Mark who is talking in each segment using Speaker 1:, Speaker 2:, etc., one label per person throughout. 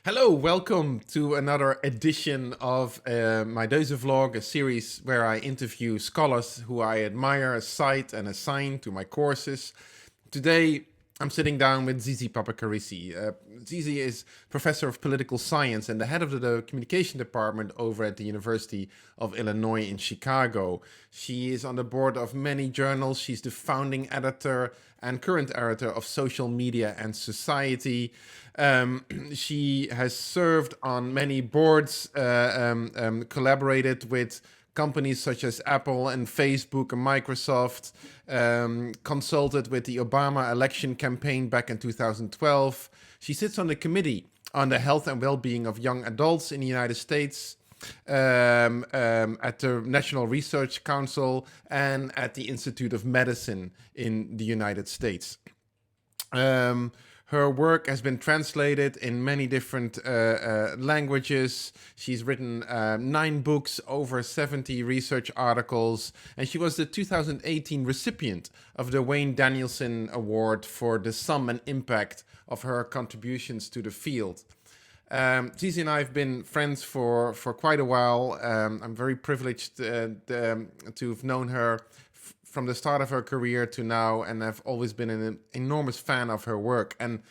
Speaker 1: Hello, welcome to another edition of my Deuze Vlog, a series where I interview scholars who I admire, cite, and assign to my courses. Today, I'm sitting down with Zizi Papacharissi. Zizi is professor of political science and the head of the communication department over at the University of Illinois in Chicago. She is on the board of many journals. She's the founding editor and current editor of Social Media and Society. She has served on many boards, collaborated with companies such as Apple and Facebook and Microsoft, consulted with the Obama election campaign back in 2012. She sits on the committee on the health and well-being of young adults in the United States, at the National Research Council, and at the Institute of Medicine in the United States. Her work has been translated in many different languages. She's written 9 books, over 70 research articles, and she was the 2018 recipient of the Wayne Danielson Award for the sum and impact of her contributions to the field. Zizi and I have been friends for quite a while. I'm very privileged to have known her from the start of her career to now, and I've always been an enormous fan of her work. And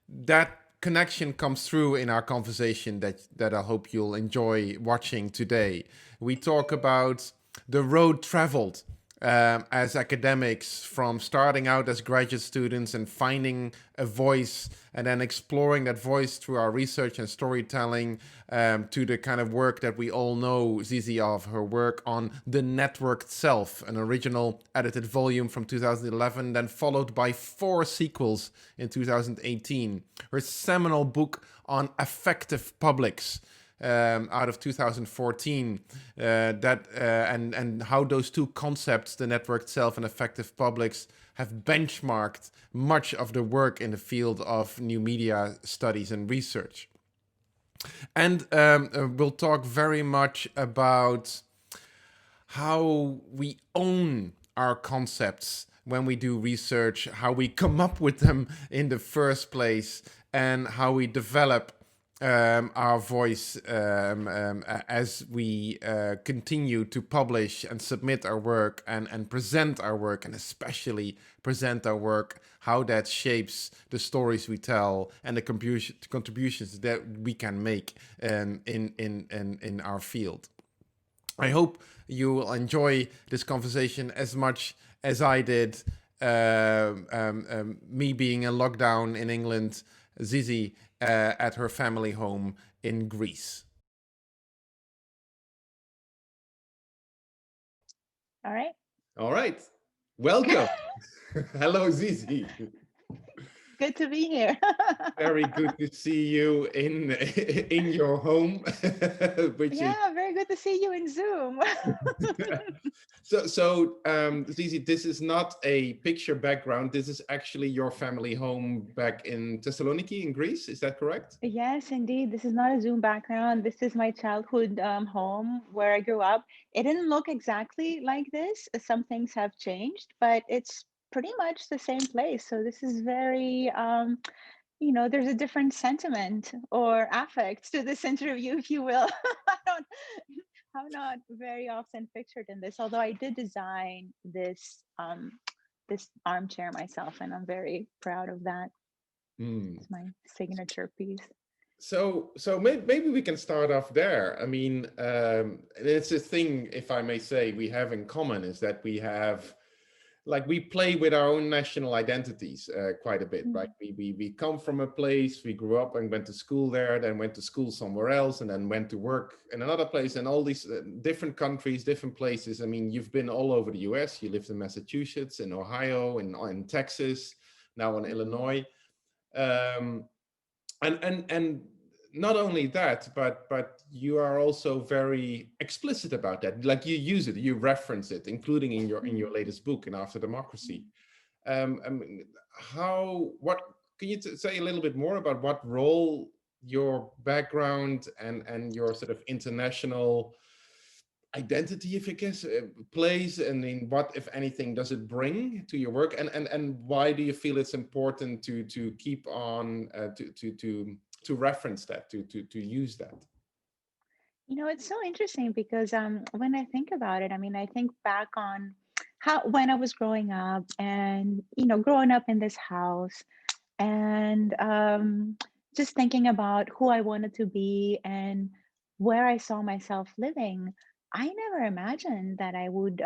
Speaker 1: that connection comes through in our conversation that I hope you'll enjoy watching today. We talk about the road traveled as academics, from starting out as graduate students and finding a voice and then exploring that voice through our research and storytelling, to the kind of work that we all know Zizi of, her work on The Networked Self, an original edited volume from 2011, then followed by 4 sequels in 2018. Her seminal book on Affective Publics, out of 2014, and how those two concepts, the networked self and affective publics, have benchmarked much of the work in the field of new media studies and research. And we'll talk very much about how we own our concepts when we do research, how we come up with them in the first place, and how we develop our voice as we continue to publish and submit our work and present our work, and especially present our work, how that shapes the stories we tell and the contributions that we can make in our field. I hope you will enjoy this conversation as much as I did, me being in lockdown in England, Zizi at her family home in Greece.
Speaker 2: All right.
Speaker 1: All right. Welcome. Hello, Zizi.
Speaker 2: Good to be here.
Speaker 1: Very good to see you in your home, which is
Speaker 2: Yeah, very good to see you in Zoom.
Speaker 1: Zizi, this is not a picture background. This is actually your family home back in Thessaloniki in Greece. Is that correct?
Speaker 2: Yes, indeed. This is not a Zoom background. This is my childhood home where I grew up. It didn't look exactly like this. Some things have changed, but it's pretty much the same place. So this is very, there's a different sentiment or affect to this interview, if you will. I don't, I'm not very often pictured in this, although I did design this armchair myself, and I'm very proud of that. It's my signature piece.
Speaker 1: So maybe we can start off there. I mean, it's a thing, if I may say, we have in common, is that we have, like, we play with our own national identities quite a bit, right? We come from a place, we grew up and went to school there, then went to school somewhere else, and then went to work in another place, and all these different countries, different places. I mean, you've been all over the US. You lived in Massachusetts, in Ohio, in Texas, now in Illinois. And not only that, but you are also very explicit about that. Like, you use it, you reference it, including in your latest book, in After Democracy. I mean, what can you say a little bit more about what role your background and your sort of international identity, if I guess, plays, and in what, if anything, does it bring to your work, and why do you feel it's important to keep on to to reference that, to use that.
Speaker 2: It's so interesting because when I think about it, I mean, I think back on how when I was growing up and, growing up in this house and just thinking about who I wanted to be and where I saw myself living. I never imagined that I would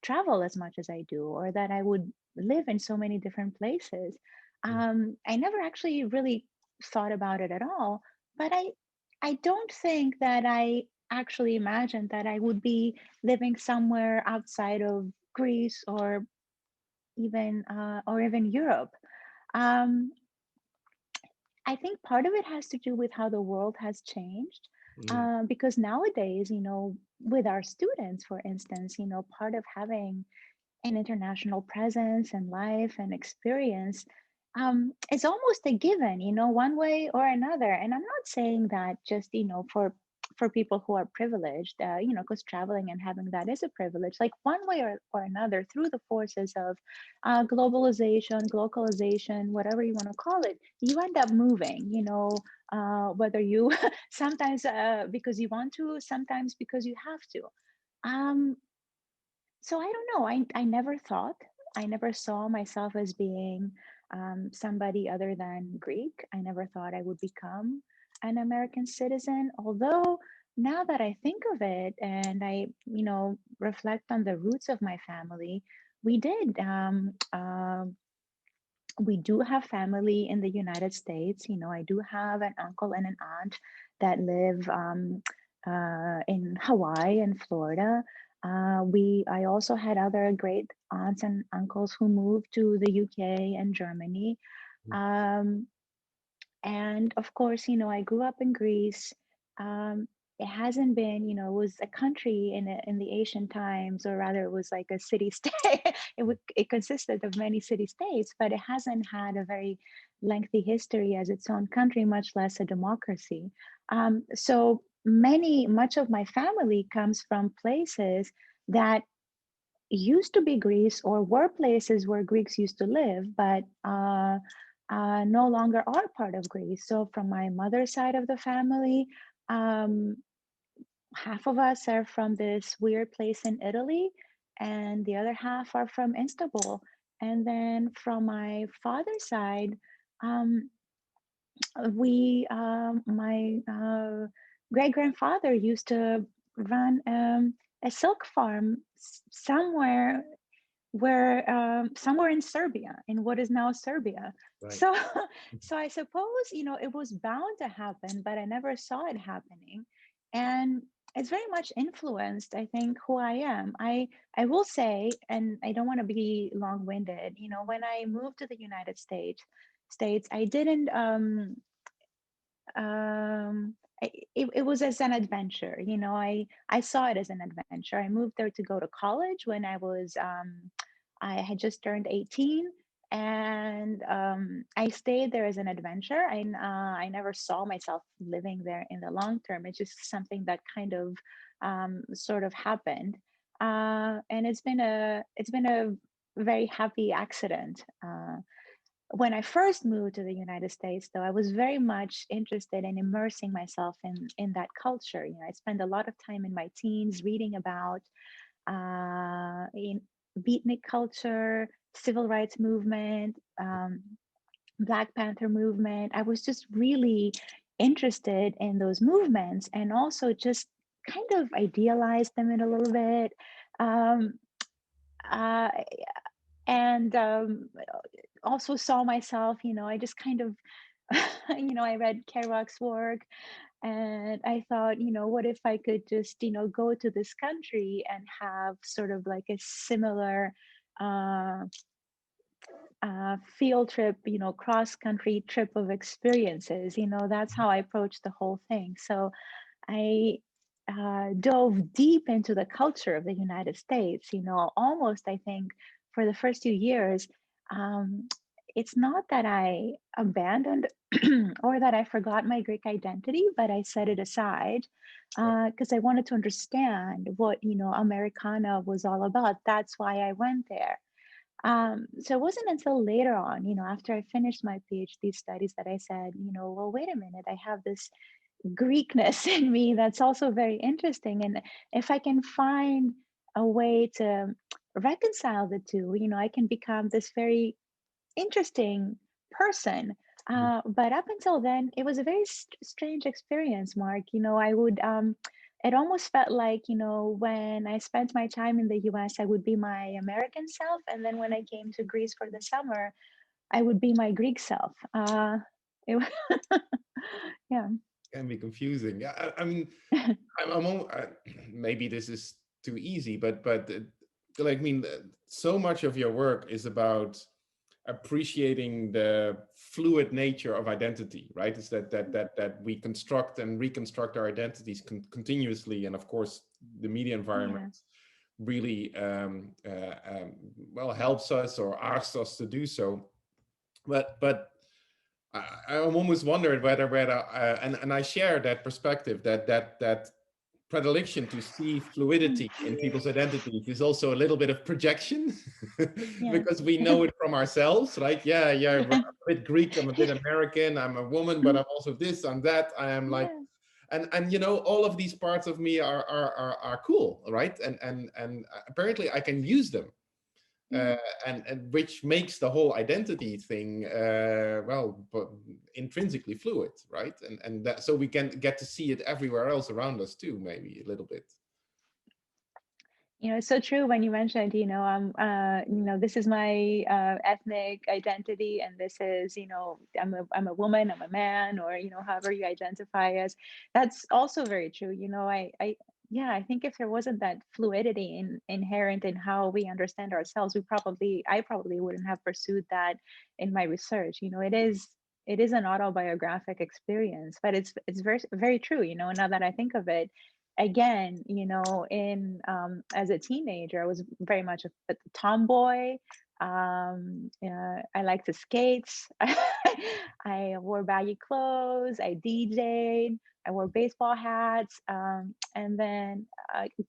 Speaker 2: travel as much as I do, or that I would live in so many different places. I never actually really thought about it at all, but I don't think that I actually imagined that I would be living somewhere outside of Greece or even Europe. Um, I think part of it has to do with how the world has changed.
Speaker 1: Mm,
Speaker 2: Because nowadays, with our students, for instance, part of having an international presence and life and experience, it's almost a given, one way or another. And I'm not saying that just, for people who are privileged, because traveling and having that is a privilege, like one way or another, through the forces of globalization, globalization, whatever you want to call it, you end up moving, whether you sometimes because you want to, sometimes because you have to. Um, so I don't know. I never thought, I never saw myself as being somebody other than Greek. I never thought I would become an American citizen. Although now that I think of it and I, reflect on the roots of my family, we did. We do have family in the United States. I do have an uncle and an aunt that live in Hawaii and Florida. I also had other great aunts and uncles who moved to the UK and Germany. Um, and of course, I grew up in Greece. It hasn't been, it was a country in the ancient times, or rather, it was like a city state. It consisted of many city states, but it hasn't had a very lengthy history as its own country, much less a democracy. So much of my family comes from places that used to be Greece, or were places where Greeks used to live, but no longer are part of Greece. So, from my mother's side of the family, um, half of us are from this weird place in Italy, and the other half are from Istanbul. And then from my father's side, um, my great grandfather used to run a silk farm somewhere in Serbia, in what is now Serbia.
Speaker 1: right.
Speaker 2: So, so I suppose it was bound to happen, but I never saw it happening, and it's very much influenced, I think, who I am. I will say, and I don't want to be long-winded. When I moved to the United States, I didn't it was as an adventure. I saw it as an adventure. I moved there to go to college when I had just turned 18, and I stayed there as an adventure. I never saw myself living there in the long term. It's just something that kind of sort of happened, and it's been a very happy accident. When I first moved to the United States, though, I was very much interested in immersing myself in that culture. I spent a lot of time in my teens reading about in beatnik culture, civil rights movement, Black Panther movement. I was just really interested in those movements, and also just kind of idealized them in a little bit. Um, uh, and Also saw myself, I just kind of, I read Kerouac's work, and I thought, what if I could just, go to this country and have sort of like a similar uh, field trip, cross country trip of experiences. That's how I approached the whole thing. So I dove deep into the culture of the United States, almost, I think, for the first 2 years. Um, it's not that I abandoned or that I forgot my Greek identity, but I set it aside
Speaker 1: Yeah.
Speaker 2: because I wanted to understand what, Americana was all about. That's why I went there. So it wasn't until later on, after I finished my PhD studies that I said, well, wait a minute, I have this Greekness in me that's also very interesting. And if I can find a way to reconcile the two, I can become this very interesting person. But up until then, it was a very strange experience, Mark. I would, it almost felt like, when I spent my time in the US, I would be my American self. And then when I came to Greece for the summer, I would be my Greek self. It, yeah.
Speaker 1: Can be confusing. Yeah, I mean, maybe this is too easy, but like, I mean, so much of your work is about appreciating the fluid nature of identity, right? It's that we construct and reconstruct our identities continuously, and of course, the media environment
Speaker 2: Yeah.
Speaker 1: really well helps us or asks us to do so. But I almost wondered whether and I share that perspective, that predilection to see
Speaker 2: Mm.
Speaker 1: fluidity in people's identities is also a little bit of projection
Speaker 2: Yeah.
Speaker 1: because we know it from ourselves, right? Yeah, I'm a bit Greek, I'm a bit American, I'm a woman, but I'm also this, I'm that. I am like,
Speaker 2: Yeah.
Speaker 1: and all of these parts of me are cool, right? And apparently I can use them,
Speaker 2: Yeah.
Speaker 1: uh, and which makes the whole identity thing well, but intrinsically fluid, right? And that, so we can get to see it everywhere else around us too, maybe a little bit.
Speaker 2: It's so true when you mentioned, this is my ethnic identity, and this is, I'm a woman, I'm a man, or however you identify as. That's also very true. Yeah, I think if there wasn't that fluidity inherent in how we understand ourselves, I probably wouldn't have pursued that in my research. It is an autobiographic experience, but it's very very true. Now that I think of it again, in as a teenager, I was very much a tomboy. I liked to skate. I wore baggy clothes. I DJ'd. I wore baseball hats. And then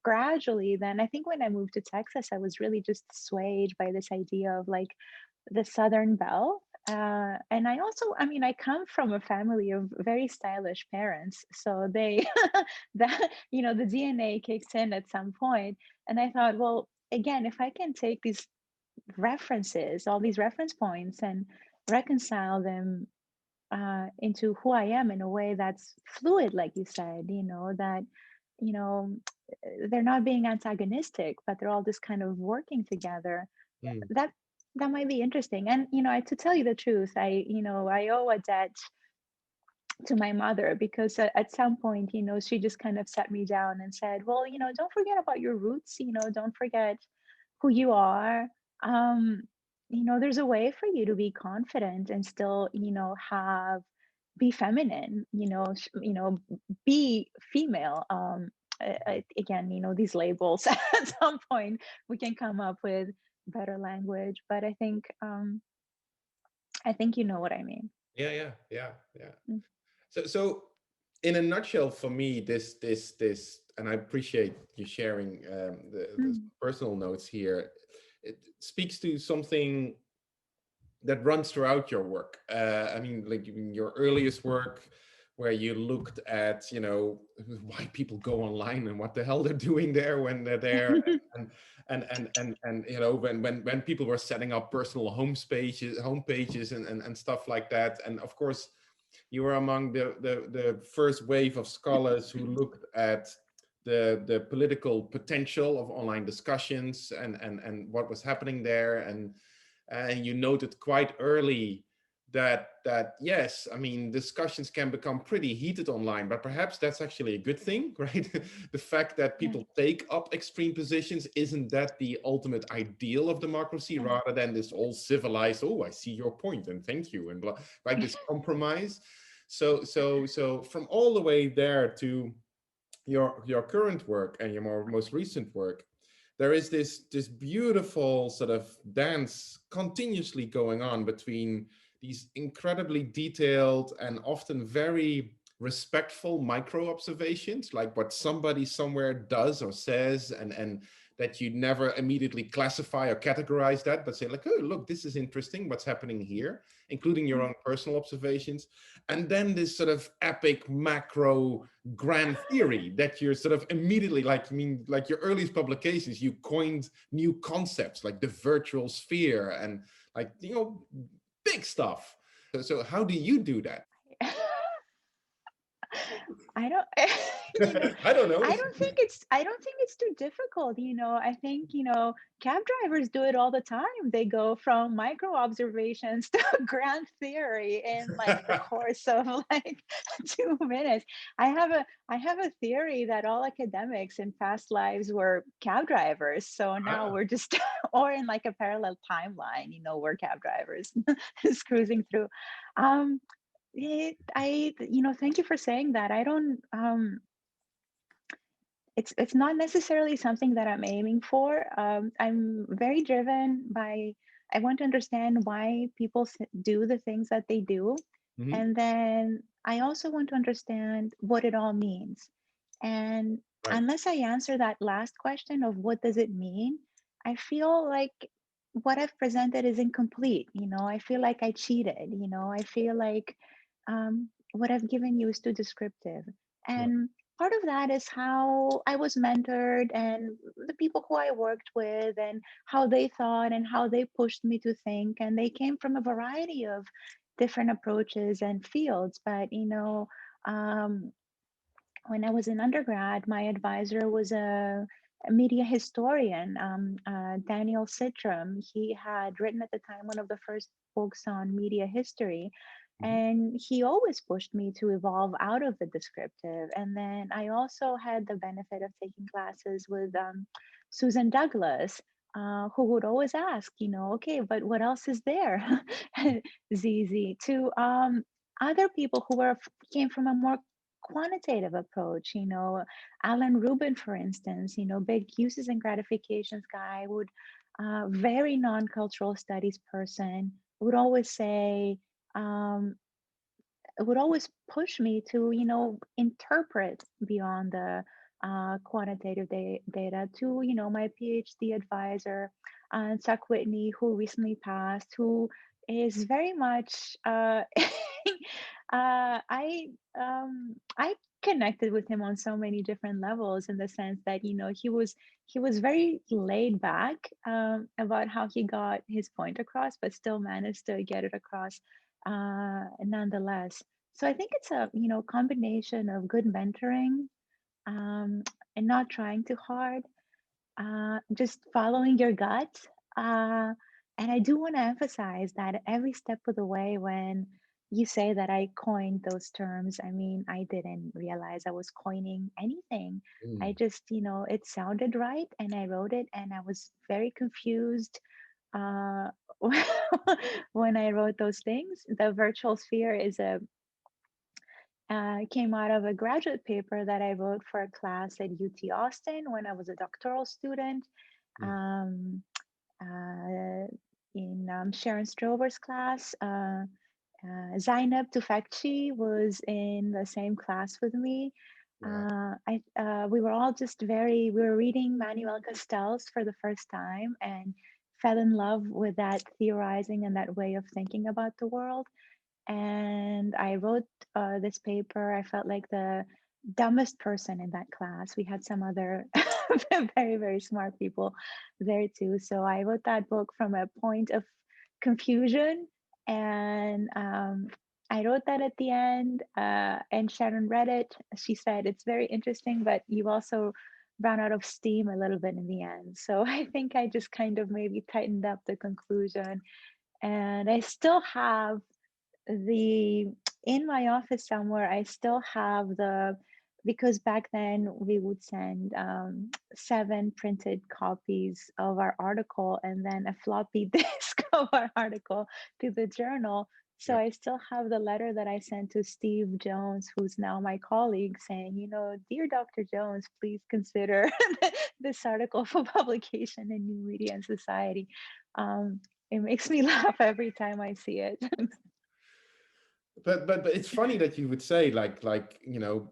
Speaker 2: gradually, then I think when I moved to Texas, I was really just swayed by this idea of like the Southern Belle. And I mean, I come from a family of very stylish parents. So they, that, the DNA kicks in at some point. And I thought, well, again, if I can take these references, all these reference points, and reconcile them into who I am in a way that's fluid, like you said, that, you know, they're not being antagonistic, but they're all just kind of working together.
Speaker 1: Mm.
Speaker 2: That that might be interesting. And to tell you the truth, I owe a debt to my mother because at some point, she just kind of sat me down and said, well, don't forget about your roots, don't forget who you are. um there's a way for you to be confident and still, be feminine, be female. Again, these labels at some point we can come up with better language, but I think you know what I mean.
Speaker 1: Yeah.
Speaker 2: Mm.
Speaker 1: So in a nutshell, for me, this, and I appreciate you sharing the
Speaker 2: Mm.
Speaker 1: personal notes here. It speaks to something that runs throughout your work. I mean, like in your earliest work, where you looked at, why people go online and what the hell they're doing there when they're there, and when people were setting up personal homepages and stuff like that. And of course, you were among the first wave of scholars who looked at the political potential of online discussions and what was happening there, and you noted quite early that yes, I mean, discussions can become pretty heated online, but perhaps that's actually a good thing, right? The fact that
Speaker 2: Yeah,
Speaker 1: people take up extreme positions, isn't that the ultimate ideal of democracy,
Speaker 2: yeah,
Speaker 1: rather than this all civilized, oh, I see your point and thank you, and blah, like this compromise. So from all the way there to your current work and your most recent work, there is this beautiful sort of dance continuously going on between these incredibly detailed and often very respectful micro observations, like what somebody somewhere does or says, and that you never immediately classify or categorize that, but say like, oh, look, this is interesting, what's happening here, including your own personal observations. And then this sort of epic macro grand theory that you're sort of immediately, like, I mean, like your earliest publications, you coined new concepts like the virtual sphere and like, you know, big stuff. So how do you do that?
Speaker 2: I don't, you know,
Speaker 1: I don't know.
Speaker 2: I don't think it's too difficult. I think, cab drivers do it all the time. They go from micro observations to grand theory in like the course of like 2 minutes. I have a theory that all academics in past lives were cab drivers. So now
Speaker 1: Ah,
Speaker 2: we're just, or in like a parallel timeline, we're cab drivers just cruising through. Um, thank you for saying that. I don't, it's not necessarily something that I'm aiming for. I'm very driven by, I want to understand why people do the things that they do.
Speaker 1: mhm,
Speaker 2: And then I also want to understand what it all means. And
Speaker 1: right.
Speaker 2: unless I answer that last question of what does it mean, I feel like what I've presented is incomplete. I feel like I cheated. I feel like what I've given you is too descriptive.
Speaker 1: Right.
Speaker 2: And part of that is how I was mentored and the people who I worked with and how they thought and how they pushed me to think. And they came from a variety of different approaches and fields. But, um, when I was in undergrad, my advisor was a media historian, Daniel Citram. He had written at the time one of the first books on media history.
Speaker 1: Mhm.
Speaker 2: And he always pushed me to evolve out of the descriptive. And then I also had the benefit of taking classes with Susan Douglas, who would always ask, okay, but what else is there, Zizi, to other people who came from a more quantitative approach. Alan Rubin, for instance, big uses and gratifications guy, would very non-cultural studies person, would always say, um, would always push me to, interpret beyond the quantitative data. To, my PhD advisor, Chuck Whitney, who recently passed, who is very much, I connected with him on so many different levels, in the sense that, he was very laid back about how he got his point across, but still managed to get it across nonetheless. So I think it's a, combination of good mentoring, and not trying too hard, just following your gut. Uh, and I do want to emphasize that every step of the way, when you say that I coined those terms, I mean, I didn't realize I was coining anything. I
Speaker 1: Mm.
Speaker 2: just, it sounded right and I wrote it, and I was very confused uh, when I wrote those things. The virtual sphere came out of a graduate paper that I wrote for a class at UT Austin when I was a doctoral student.
Speaker 1: Mm.
Speaker 2: Um, uh, in Sharon Strover's class, Zainab Tufekci was in the same class with me.
Speaker 1: Wow.
Speaker 2: We were all just we were reading Manuel Castells for the first time and fell in love with that theorizing and that way of thinking about the world. And I wrote this paper. I felt like the dumbest person in that class. We had some other very, very smart people there too. So I wrote that book from a point of confusion. And I wrote that at the end, and Sharon read it. She said, it's very interesting, but you also ran out of steam a little bit in the end. So I think I just kind of maybe tightened up the conclusion. And I still have the in my office somewhere, I still have because back then we would send 7 printed copies of our article and then a floppy disk of our article to the journal. So
Speaker 1: Yeah.
Speaker 2: I still have the letter that I sent to Steve Jones, who's now my colleague, saying, dear Dr. Jones, please consider this article for publication in New Media and Society. It makes me laugh every time I see it.
Speaker 1: But it's funny that you would say like you know,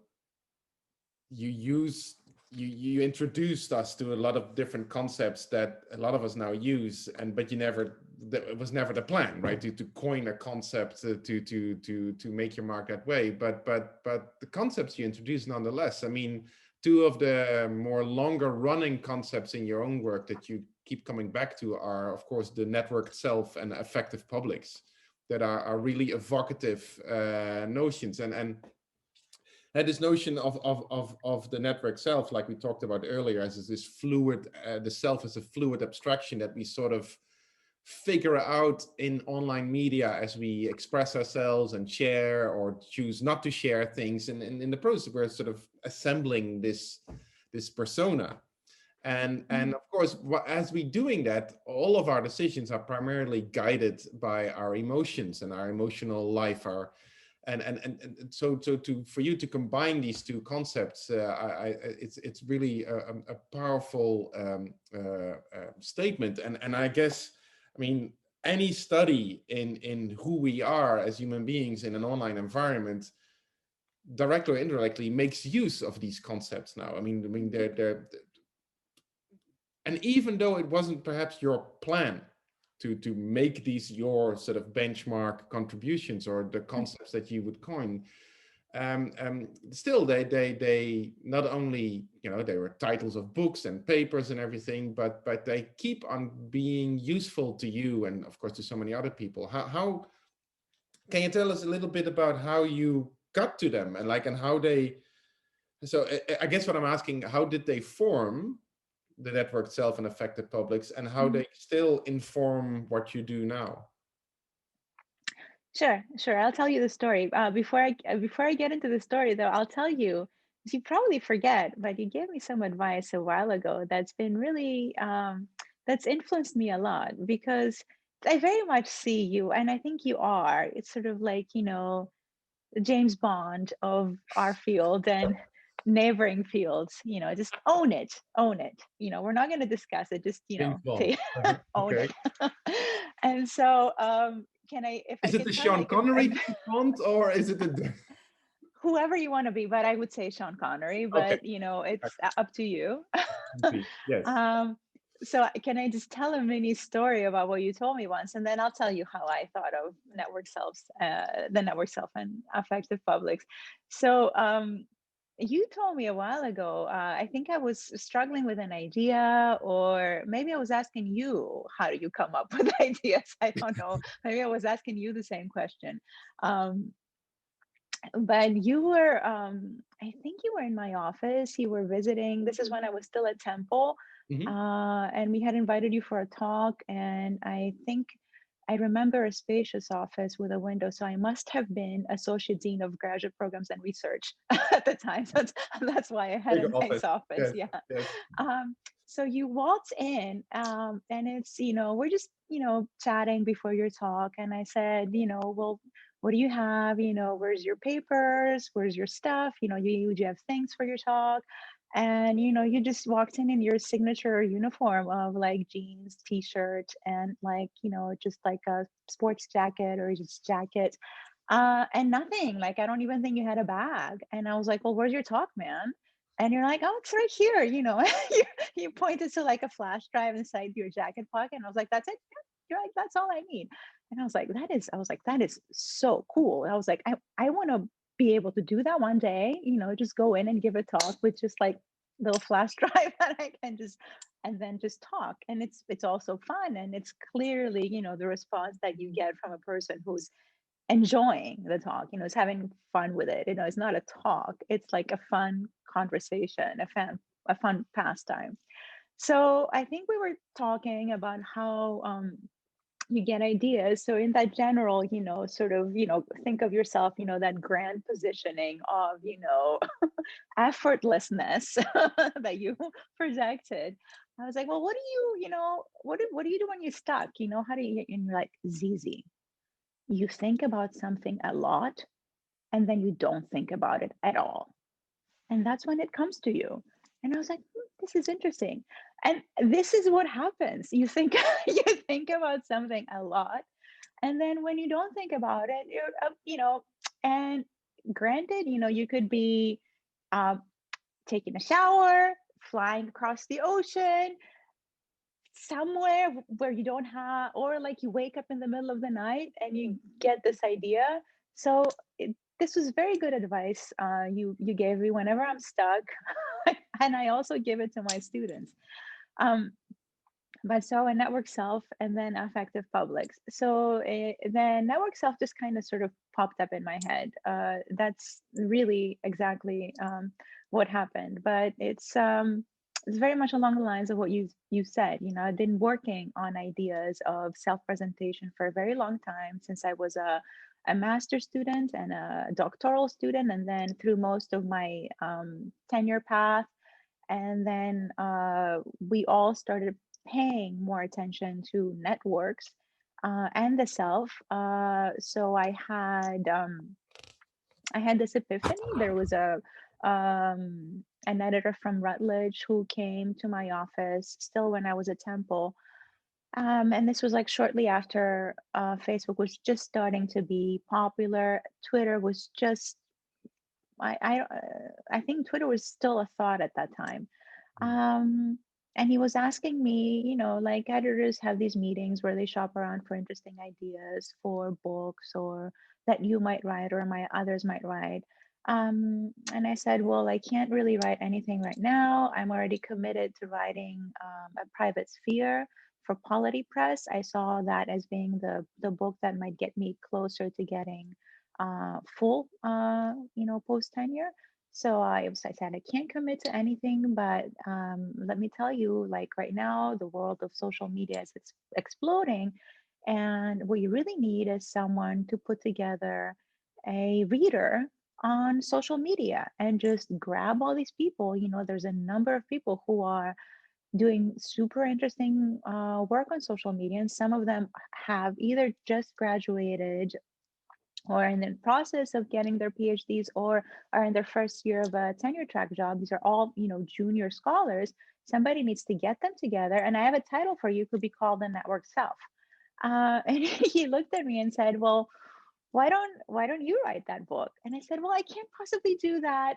Speaker 1: you use you introduced us to a lot of different concepts that a lot of us now use, and but it was never the plan, right? To coin a concept to make your mark that way. But the concepts you introduced nonetheless. I mean, two of the more longer running concepts in your own work that you keep coming back to are, of course, the networked self and affective publics, that are really evocative notions. And this notion of the network self, like we talked about earlier, as this fluid, the self as a fluid abstraction that we sort of figure out in online media as we express ourselves and share or choose not to share things. And in the process, we're sort of assembling this persona. And of course, as we doing that, all of our decisions are primarily guided by our emotions and our emotional life, our and so to for you to combine these two concepts, it's really a powerful statement. And I guess, I mean, any study in who we are as human beings in an online environment, directly or indirectly, makes use of these concepts now. I mean, they're and even though it wasn't perhaps your plan to make these your sort of benchmark contributions or the concepts that you would coin, still they not only, they were titles of books and papers and everything, but they keep on being useful to you and of course to so many other people. How can you tell us a little bit about how you got to them, and how they? So I guess what I'm asking, how did they form the network self and affected publics, and how
Speaker 2: Mhm.
Speaker 1: they still inform what you do now?
Speaker 2: Sure, sure. I'll tell you the story. Before I get into the story, though, I'll tell you, 'cause you probably forget, but you gave me some advice a while ago that's been really that's influenced me a lot, because I very much see you, and I think you are. It's sort of like, James Bond of our field and neighboring fields. Just own it, own it. We're not going to discuss it. Just
Speaker 1: James Bond.
Speaker 2: take own
Speaker 1: Okay.
Speaker 2: it. And so, can I, if I
Speaker 1: Is it
Speaker 2: can
Speaker 1: the
Speaker 2: tell,
Speaker 1: Sean
Speaker 2: like,
Speaker 1: Connery James Bond, or is it the?
Speaker 2: whoever you want to be, but I would say Sean Connery,
Speaker 1: Okay.
Speaker 2: but it's up to you.
Speaker 1: Yes.
Speaker 2: um, so can I just tell a mini story about what you told me once, and then I'll tell you how I thought of the network self and affective publics. So, you told me a while ago, I think I was struggling with an idea, or maybe I was asking you, how do you come up with ideas? I don't know. Maybe I was asking you the same question. Um, but you were, I think you were in my office. You were visiting. This is when I was still at Temple.
Speaker 1: Hmm.
Speaker 2: And we had invited you for a talk. And I think I remember a spacious office with a window. So I must have been Associate Dean of Graduate Programs and Research at the time. So that's why I had
Speaker 1: Big
Speaker 2: a nice
Speaker 1: office.
Speaker 2: office.
Speaker 1: Yes.
Speaker 2: Yeah.
Speaker 1: Yes.
Speaker 2: So you waltz in, and it's, we're just, chatting before your talk. And I said, well, what do you have? Where's your papers? Where's your stuff? You have things for your talk. And, you just walked in your signature uniform of like jeans, t-shirt, and like, just like a sports jacket or just jacket. And nothing, like, I don't even think you had a bag. And I was like, well, where's your talk, man? And you're like, oh, it's right here. you, you pointed to like a flash drive inside your jacket pocket. And I was like, that's it. Yeah. You're like, that's all I need. And that is so cool. And I was like, I want to be able to do that one day, just go in and give a talk with just like little flash drive that I can just, and then just talk. And it's also fun. And it's clearly, the response that you get from a person who's enjoying the talk, is having fun with it. It's not a talk, it's like a fun conversation, a fun pastime. So I think we were talking about how you get ideas. So in that general, sort of, think of yourself, that grand positioning of, effortlessness that you projected. I was like, well, what do what do you do when you're stuck? How do you, and you're like, Zizi, you think about something a lot and then you don't think about it at all. And that's when it comes to you. And I was like, this is interesting. And this is what happens. You think you think about something a lot. And then when you don't think about it, and granted, you could be uh, taking a shower, flying across the ocean, somewhere where you don't have, or like you wake up in the middle of the night and you get this idea. So this was very good advice you gave me whenever I'm stuck, and I also give it to my students. Um, but so a network self and then affective publics. So then network self just kind of sort of popped up in my head. That's really exactly what happened. But it's very much along the lines of what you said. You know, I've been working on ideas of self presentation for a very long time, since I was a master's student and a doctoral student, and then through most of my tenure path. And then we all started paying more attention to networks and the self. So I had this epiphany. There was an editor from Rutledge who came to my office still when I was at Temple. And this was like shortly after Facebook was just starting to be popular. Twitter was just I think Twitter was still a thought at that time. Um, and he was asking me, you know, like editors have these meetings where they shop around for interesting ideas for books or that you might write or my others might write. And I said, well, I can't really write anything right now. I'm already committed to writing a private sphere for Polity Press. I saw that as being the book that might get me closer to getting full, you know, post tenure. So I said, I can't commit to anything, but let me tell you, like right now, the world of social media is exploding. And what you really need is someone to put together a reader on social media and just grab all these people. You know, there's a number of people who are doing super interesting work on social media, and some of them have either just graduated or in the process of getting their PhDs or are in their first year of a tenure track job. These are all, you know, junior scholars. Somebody needs to get them together. And I have a title for you, could be called the network self. And he looked at me and said, well, why don't you write that book? And I said, well, I can't possibly do that.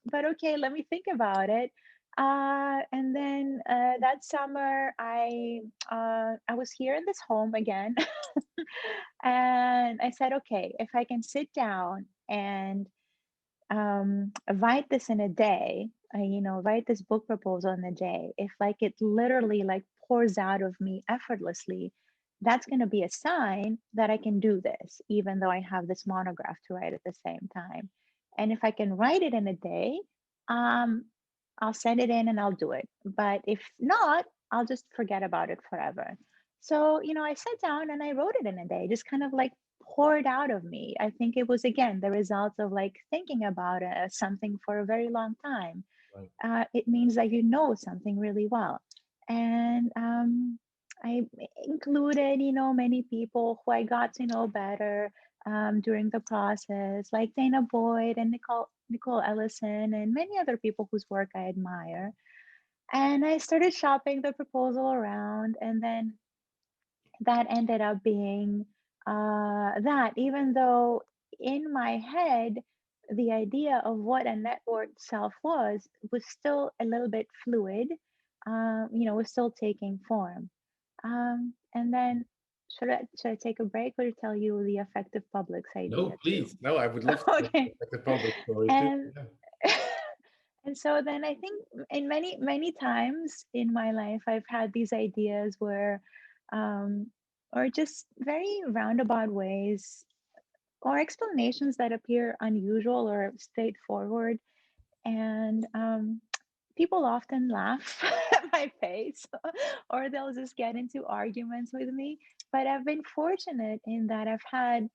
Speaker 2: But okay, let me think about it. And then that summer, I was here in this home again, and I said, okay, if I can sit down and write this in a day, you know, write this book proposal in a day, if like it literally like pours out of me effortlessly, that's going to be a sign that I can do this, even though I have this monograph to write at the same time. And if I can write it in a day, um, I'll send it in and I'll do it. But if not, I'll just forget about it forever. So, you know, I sat down and I wrote it in a day, just kind of like poured out of me. I think it was, again, the result of like thinking about something for a very long time.
Speaker 3: Right.
Speaker 2: It means that you know something really well. And I included, you know, many people who I got to know better during the process, like Dana Boyd and Nicole Ellison, and many other people whose work I admire. And I started shopping the proposal around, and then that ended up being that, even though in my head, the idea of what a networked self was still a little bit fluid, you know, was still taking form. And then should I take a break or tell you the Affective Publics
Speaker 3: No,
Speaker 2: idea too?
Speaker 3: please. No, I would love to
Speaker 2: Okay.
Speaker 3: get the public story too.
Speaker 2: And
Speaker 3: Yeah.
Speaker 2: and so then I think in many times in my life I've had these ideas where um or just very roundabout ways or explanations that appear unusual or straightforward, and people often laugh at my face or they'll just get into arguments with me. But I've been fortunate in that I've had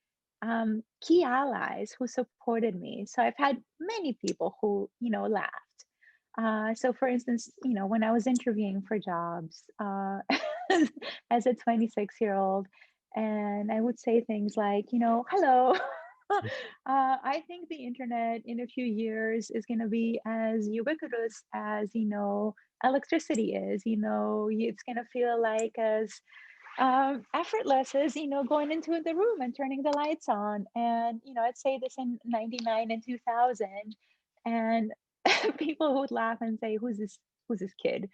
Speaker 2: key allies who supported me. So I've had many people who, you know, laughed. So for instance, you know, when I was interviewing for jobs as a 26-year-old, and I would say things like, you know, hello. I think the internet in a few years is going to be as ubiquitous as, you know, electricity is. You know, it's going to feel like as effortless as, you know, going into the room and turning the lights on. And, you know, I'd say this in 99 and 2000. And people would laugh and say, who's this kid?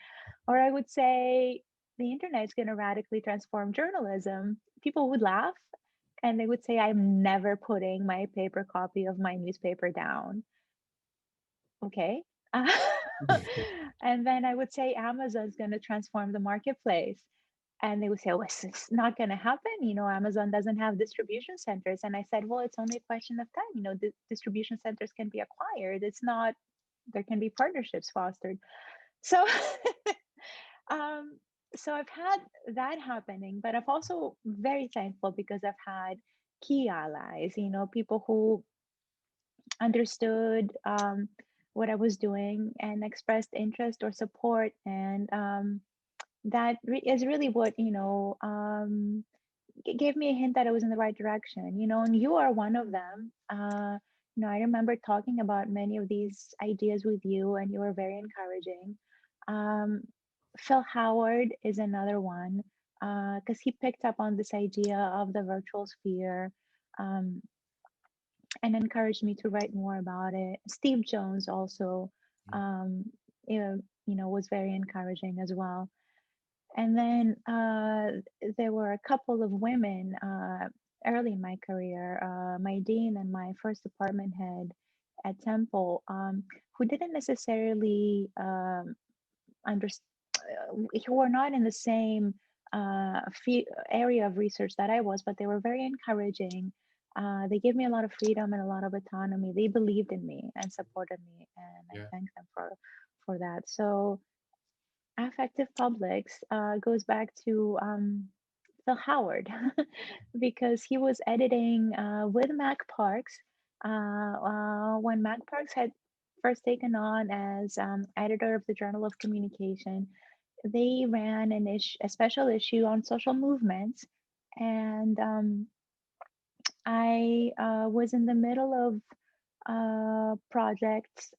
Speaker 2: Or I would say, the internet's going to radically transform journalism. People would laugh and they would say, I'm never putting my paper copy of my newspaper down. Okay. And then I would say, Amazon's going to transform the marketplace. And they would say, oh, it's not going to happen. Amazon doesn't have distribution centers. And I said, well, it's only a question of time. The distribution centers can be acquired. It's not, there can be partnerships fostered. So, um, so I've had that happening, but I've also very thankful because I've had key allies, people who understood what I was doing and expressed interest or support. And that is really what, gave me a hint that I was in the right direction, and you are one of them. I remember talking about many of these ideas with you, and you were very encouraging. Um, Phil Howard is another one because he picked up on this idea of the virtual sphere um, and encouraged me to write more about it. Steve Jones also, um, was very encouraging as well. And then there were a couple of women early in my career, my dean and my first department head at Temple, who didn't necessarily understand, who were not in the same area of research that I was, but they were very encouraging. They gave me a lot of freedom and a lot of autonomy. They believed in me and supported me, and I
Speaker 3: Yeah.
Speaker 2: thank them for that. So Affective Publics goes back to Phil Howard because he was editing with Mac Parks when Mac Parks had first taken on as editor of the Journal of Communication. They ran a special issue on social movements, and I was in the middle of projects.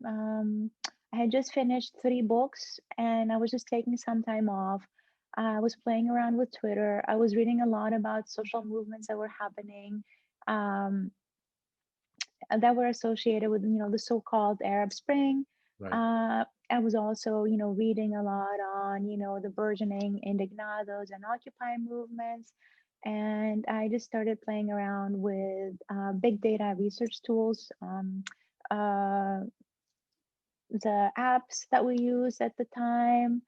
Speaker 2: Um, I had just finished 3 books and I was just taking some time off. I was playing around with Twitter. I was reading a lot about social movements that were happening, um, that were associated with, the so-called Arab Spring.
Speaker 3: Right.
Speaker 2: I was also, reading a lot on, the burgeoning Indignados and Occupy movements. And I just started playing around with big data research tools. Uh, the apps that we used at the time,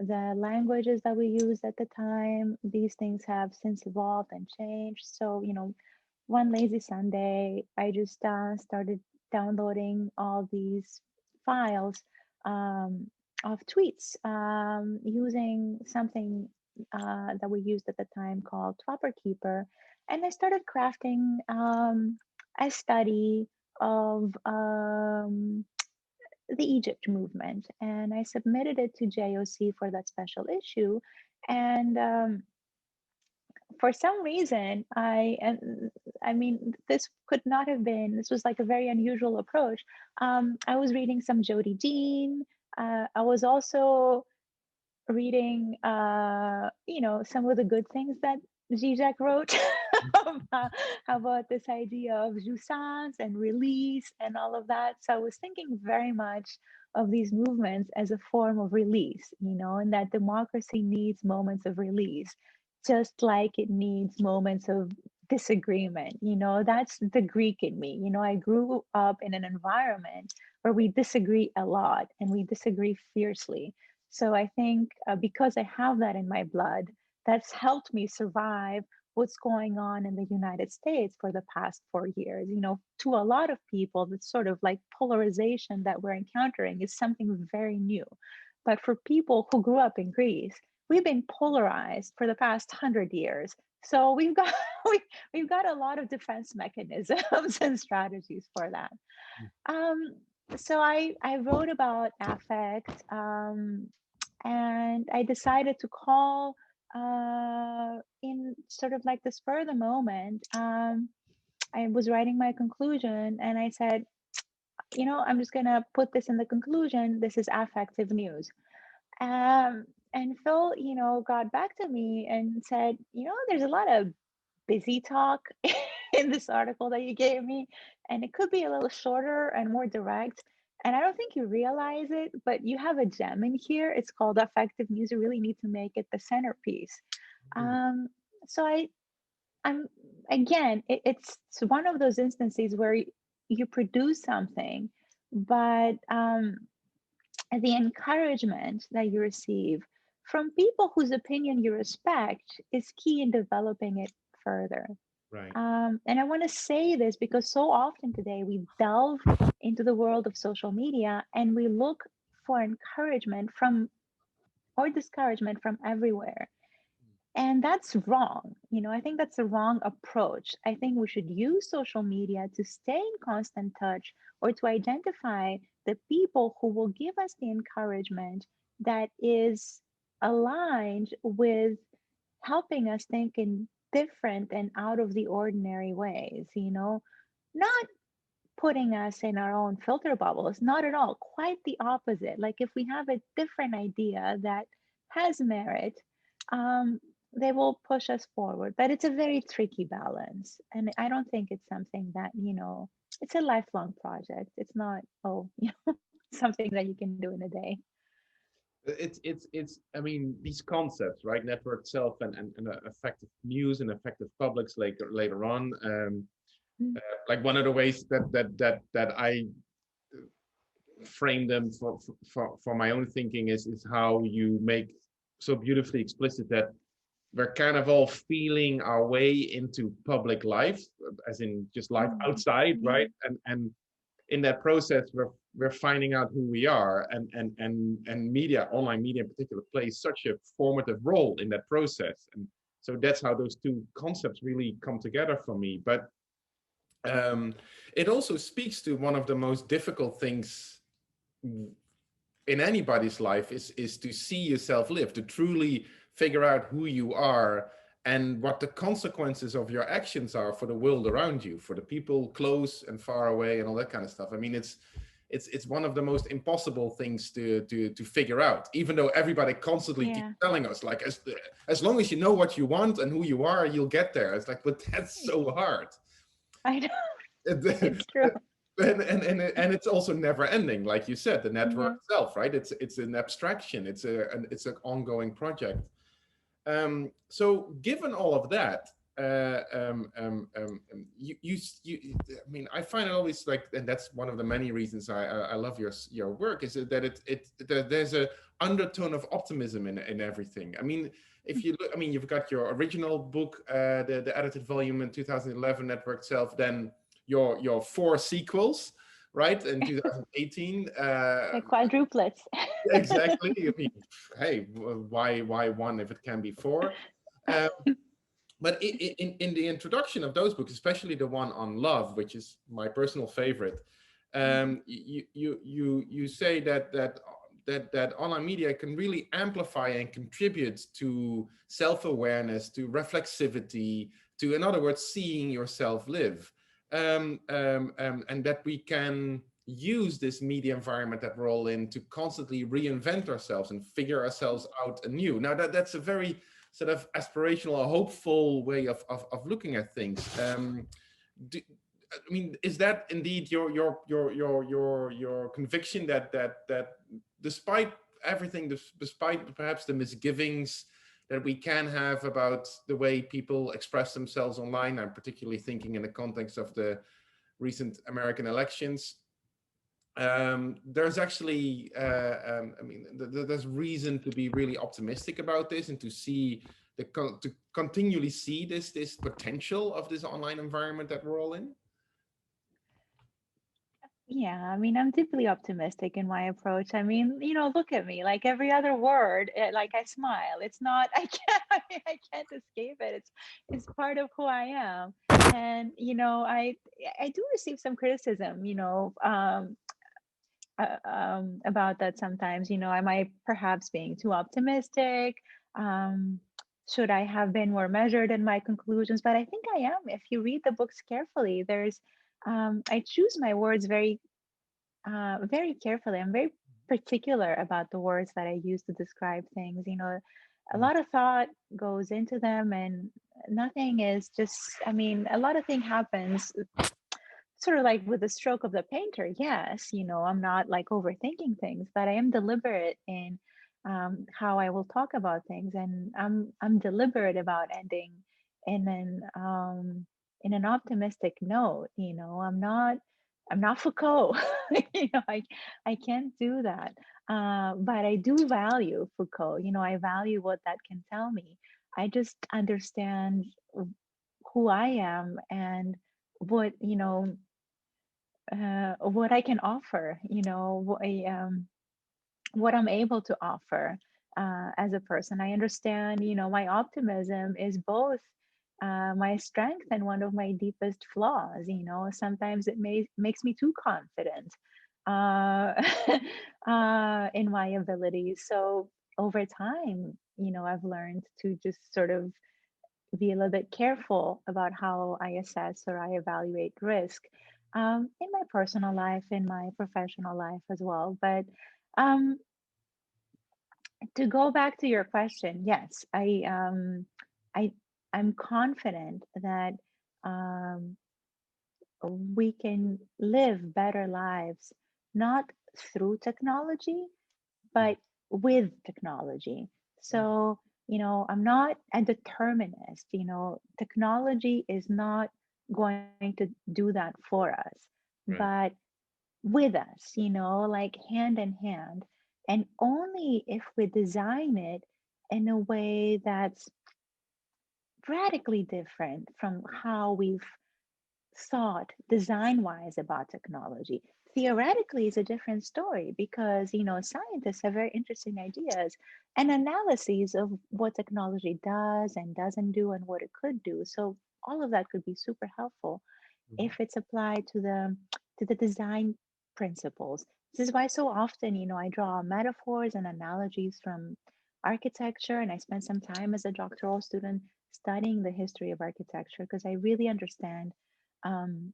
Speaker 2: the languages that we used at the time, these things have since evolved and changed. So, one lazy Sunday, I just started downloading all these files um, of tweets using something that we used at the time called Twapper Keeper. And I started crafting a study of the Egypt movement, and I submitted it to JOC for that special issue. And for some reason, I mean, this could not have been. This was like a very unusual approach. I was reading some Jody Dean. I was also reading, some of the good things that Zizek wrote about this idea of jouissance and release and all of that. So I was thinking very much of these movements as a form of release, and that democracy needs moments of release, just like it needs moments of disagreement. That's the Greek in me. I grew up in an environment where we disagree a lot and we disagree fiercely. So I think because I have that in my blood, that's helped me survive what's going on in the United States for the past 4 years. To a lot of people, the sort of like polarization that we're encountering is something very new. But for people who grew up in Greece, we've been polarized for the past 100 years. So we've got we've got a lot of defense mechanisms and strategies for that. Um, so I wrote about affect, and I decided to call in sort of like the spur of the moment. I was writing my conclusion, and I said, I'm just gonna put this in the conclusion. This is affective news. And Phil, got back to me and said, there's a lot of busy talk in this article that you gave me, and it could be a little shorter and more direct. And I don't think you realize it, but you have a gem in here. It's called affective news. You really need to make it the centerpiece.
Speaker 1: Mm.
Speaker 2: Um, so I'm again, it's one of those instances where you produce something, but the encouragement that you receive from people whose opinion you respect is key in developing it further.
Speaker 1: Right.
Speaker 2: And I want to say this because so often today we delve into the world of social media and we look for encouragement from or discouragement from everywhere. And that's wrong. I think that's the wrong approach. I think we should use social media to stay in constant touch or to identify the people who will give us the encouragement that is aligned with helping us think in different and out of the ordinary ways, not putting us in our own filter bubbles, not at all, quite the opposite. Like if we have a different idea that has merit, um, they will push us forward. But it's a very tricky balance. And I don't think it's something that, it's a lifelong project. It's not, something that you can do in a day.
Speaker 3: It's I mean, these concepts, right? Network self and effective news and effective publics later on.
Speaker 2: Mm.
Speaker 3: Like one of the ways that I frame them for my own thinking is how you make so beautifully explicit that we're kind of all feeling our way into public life, as in just life
Speaker 2: Mm.
Speaker 3: outside,
Speaker 2: Yeah.
Speaker 3: right? And in that process, we're finding out who we are, and media, online media in particular, plays such a formative role in that process. And so that's how those two concepts really come together for me. But it also speaks to one of the most difficult things in anybody's life is to see yourself live, to truly figure out who you are and what the consequences of your actions are for the world around you, for the people close and far away and all that kind of stuff. I mean, it's one of the most impossible things to figure out, even though everybody constantly keeps telling us, like, as long as you know what you want and who you are, you'll get there. It's like, but that's so hard.
Speaker 2: I know. It's true.
Speaker 3: And it's also never ending, like you said, the network
Speaker 2: Yeah.
Speaker 3: itself, right? It's an abstraction. It's an ongoing project. So given all of that, I mean, I find it always like, and that's one of the many reasons I love your work, is that that there's a undertone of optimism in everything. I mean, if you look, I mean, you've got your original book, the edited volume in 2011, Network Self, then your 4 sequels, right, in 2018.
Speaker 2: The quadruplets.
Speaker 3: Exactly. I mean, hey, why one if it can be 4? But in the introduction of those books, especially the one on love, which is my personal favorite, you say that online media can really amplify and contribute to self-awareness, to reflexivity, to, in other words, seeing yourself live, and that we can use this media environment that we're all in to constantly reinvent ourselves and figure ourselves out anew. Now that's a very sort of aspirational or hopeful way of looking at things. I mean, is that indeed your conviction that despite everything, despite perhaps the misgivings that we can have about the way people express themselves online, I'm particularly thinking in the context of the recent American elections, there's actually, I mean, there's reason to be really optimistic about this and to see to continually see this potential of this online environment that we're all in.
Speaker 2: Yeah, I mean, I'm deeply optimistic in my approach. I mean, look at me, like every other word, like I smile. It's not, I can't escape it. It's part of who I am. And, I do receive some criticism, about that sometimes. Am I perhaps being too optimistic? Should I have been more measured in my conclusions? But I think I am. If you read the books carefully, I choose my words very carefully. I'm very particular about the words that I use to describe things. A lot of thought goes into them, and nothing is just, I mean, a lot of thing happens sort of like with the stroke of the painter. Yes, I'm not like overthinking things, but I am deliberate in how I will talk about things, and I'm deliberate about ending in an optimistic note. I'm not Foucault. I can't do that. But I do value Foucault. I value what that can tell me. I just understand who I am and what what I can offer, what I'm able to offer as a person. I understand, my optimism is both my strength and one of my deepest flaws. Sometimes it makes me too confident uh, in my abilities. So over time, I've learned to just sort of be a little bit careful about how I assess or I evaluate risk in my personal life, in my professional life as well. But um, to go back to your question, yes, I, I'm confident that um, we can live better lives, not through technology, but with technology. So, I'm not a determinist. Technology is not going to do that for us,
Speaker 3: Right.
Speaker 2: but with us, like hand in hand. And only if we design it in a way that's radically different from how we've thought design wise about technology. Theoretically, it's a different story because, scientists have very interesting ideas and analyses of what technology does and doesn't do and what it could do. So all of that could be super helpful
Speaker 3: Mhm.
Speaker 2: if it's applied to the design principles. This is why so often, I draw metaphors and analogies from architecture, and I spent some time as a doctoral student studying the history of architecture because I really understand um,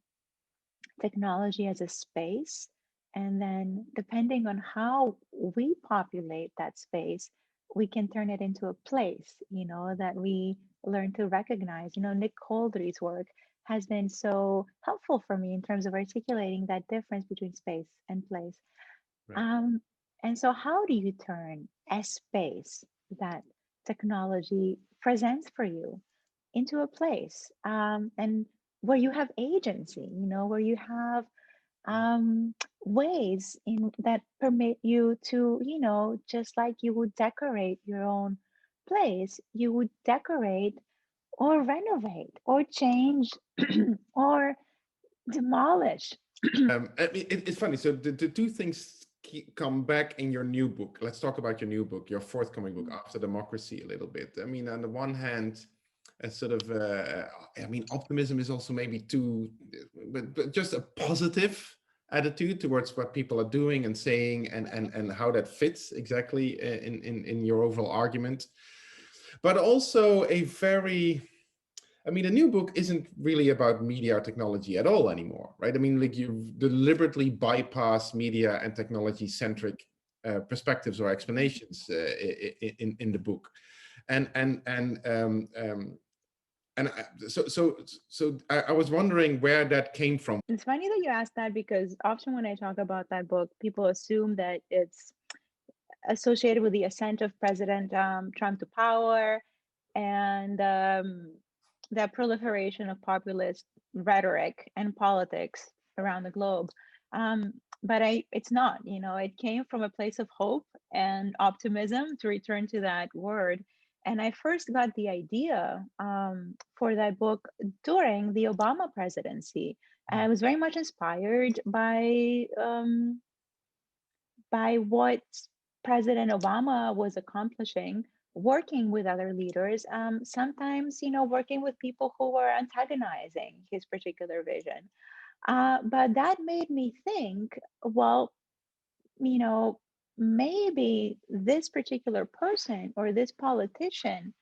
Speaker 2: technology as a space. And then, depending on how we populate that space, we can turn it into a place, that we learn to recognize. Nick Coldry's work has been so helpful for me in terms of articulating that difference between space and place.
Speaker 3: Right.
Speaker 2: Um, and so, how do you turn a space that technology presents for you into a place, and where you have agency, where you have ways in that permit you to, just like you would decorate your own place, you would decorate or renovate or change or demolish.
Speaker 3: I mean, it's funny. So the two things come back in your new book. Let's talk about your new book, your forthcoming book, After Democracy, a little bit. I mean, on the one hand, a sort of, I mean, optimism is also maybe too, but just a positive attitude towards what people are doing and saying, and how that fits exactly in your overall argument. But also a very, I mean, a new book isn't really about media or technology at all anymore, right? I mean, like you deliberately bypass media and technology centric perspectives or explanations in the book, and and and um, um, I was wondering where that came from.
Speaker 2: It's funny that you asked that because often when I talk about that book, people assume that it's associated with the ascent of President Trump to power and the proliferation of populist rhetoric and politics around the globe. Um, but it's not. It came from a place of hope and optimism, to return to that word. And I first got the idea for that book during the Obama presidency. I was very much inspired by what President Obama was accomplishing, working with other leaders, sometimes, working with people who were antagonizing his particular vision. But that made me think, well, you know, maybe this particular person or this politician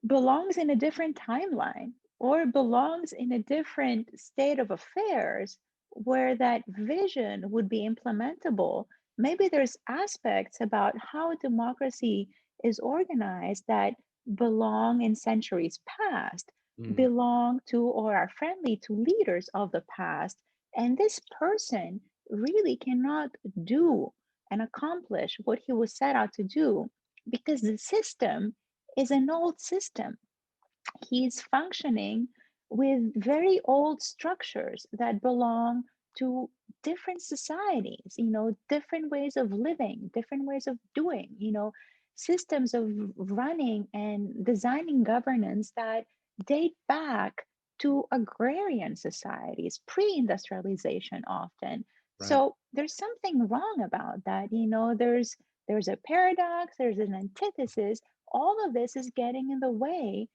Speaker 2: belongs in a different timeline or belongs in a different state of affairs where that vision would be implementable. Maybe there's aspects about how democracy is organized that belong in centuries past,
Speaker 1: Mm.
Speaker 2: belong to or are friendly to leaders of the past. And this person really cannot do and accomplish what he was set out to do because the system is an old system. He's functioning with very old structures that belong to different societies, different ways of living, different ways of doing, systems of running and designing governance that date back to agrarian societies, pre-industrialization often.
Speaker 1: Right.
Speaker 2: So there's something wrong about that. There's a paradox, there's an antithesis. All of this is getting in the way.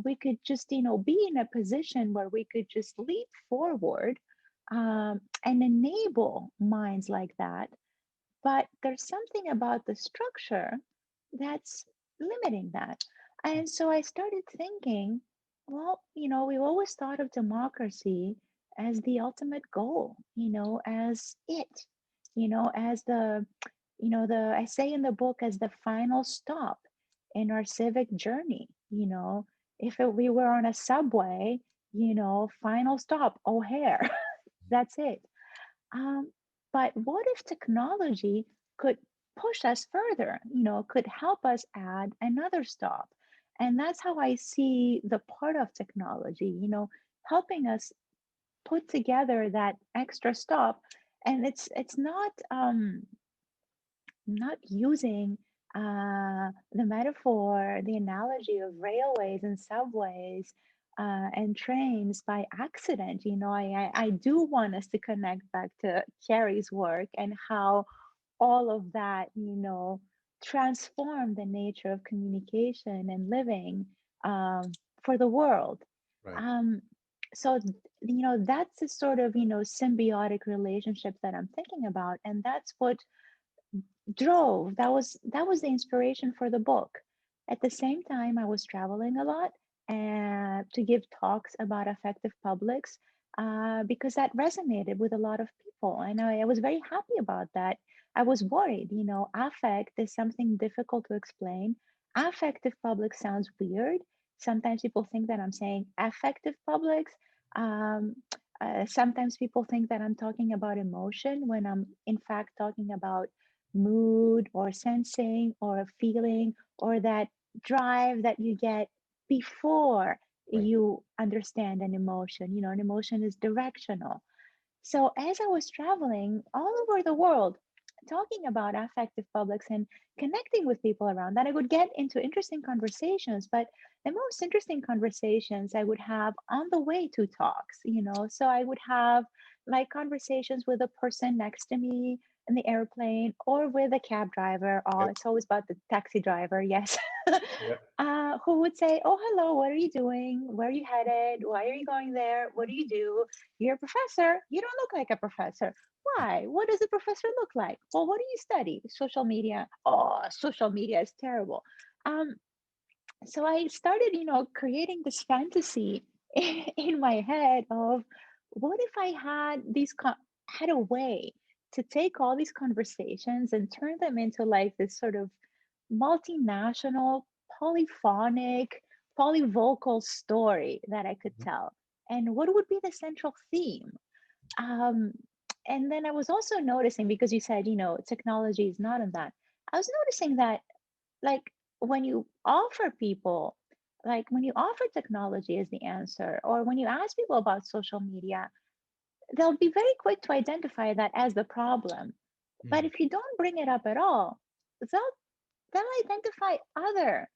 Speaker 2: We could just be in a position where we could just leap forward, and enable minds like that, but there's something about the structure that's limiting that. And so I started thinking, well, we've always thought of democracy as the ultimate goal, as it, as the I say in the book, as the final stop in our civic journey. If we were on a subway, final stop, O'Hare, that's it. um, but what if technology could push us further, could help us add another stop? And that's how I see the part of technology, helping us put together that extra stop. And it's not using the metaphor, the analogy of railways and subways and trains by accident. I do want us to connect back to Carrie's work and how all of that, transformed the nature of communication and living for the world.
Speaker 1: Right.
Speaker 2: Um, so, that's the sort of, symbiotic relationship that I'm thinking about. And that's what that was the inspiration for the book. At the same time, I was traveling a lot and to give talks about affective publics, because that resonated with a lot of people, and I was very happy about that. I was worried, affect is something difficult to explain. Affective public sounds weird. Sometimes people think that I'm saying affective publics. Um, Sometimes people think that I'm talking about emotion when I'm in fact talking about mood or sensing or a feeling or that drive that you get before
Speaker 1: Right.
Speaker 2: you understand an emotion. An emotion is directional. So as I was traveling all over the world, talking about affective publics and connecting with people around that, I would get into interesting conversations. But the most interesting conversations I would have on the way to talks, So I would have like conversations with a person next to me in the airplane or with a cab driver. Oh,
Speaker 1: Yep.
Speaker 2: it's always about the taxi driver, yes.
Speaker 1: Yeah.
Speaker 2: Who would say, "Oh, hello, what are you doing? Where are you headed? Why are you going there? What do you do? You're a professor. You don't look like a professor. Why? What does a professor look like? Well, what do you study? Social media. Oh, social media is terrible." Um, so I started, creating this fantasy in my head of what if I had a way to take all these conversations and turn them into like this sort of multinational, polyphonic, polyvocal story that I could
Speaker 1: Mhm.
Speaker 2: tell. And what would be the central theme? Um, and then I was also noticing, because you said, technology is not in that. I was noticing that, like, when you offer people, like, when you offer technology as the answer, or when you ask people about social media, they'll be very quick to identify that as the problem. But
Speaker 1: Mm.
Speaker 2: if you don't bring it up at all, they'll identify other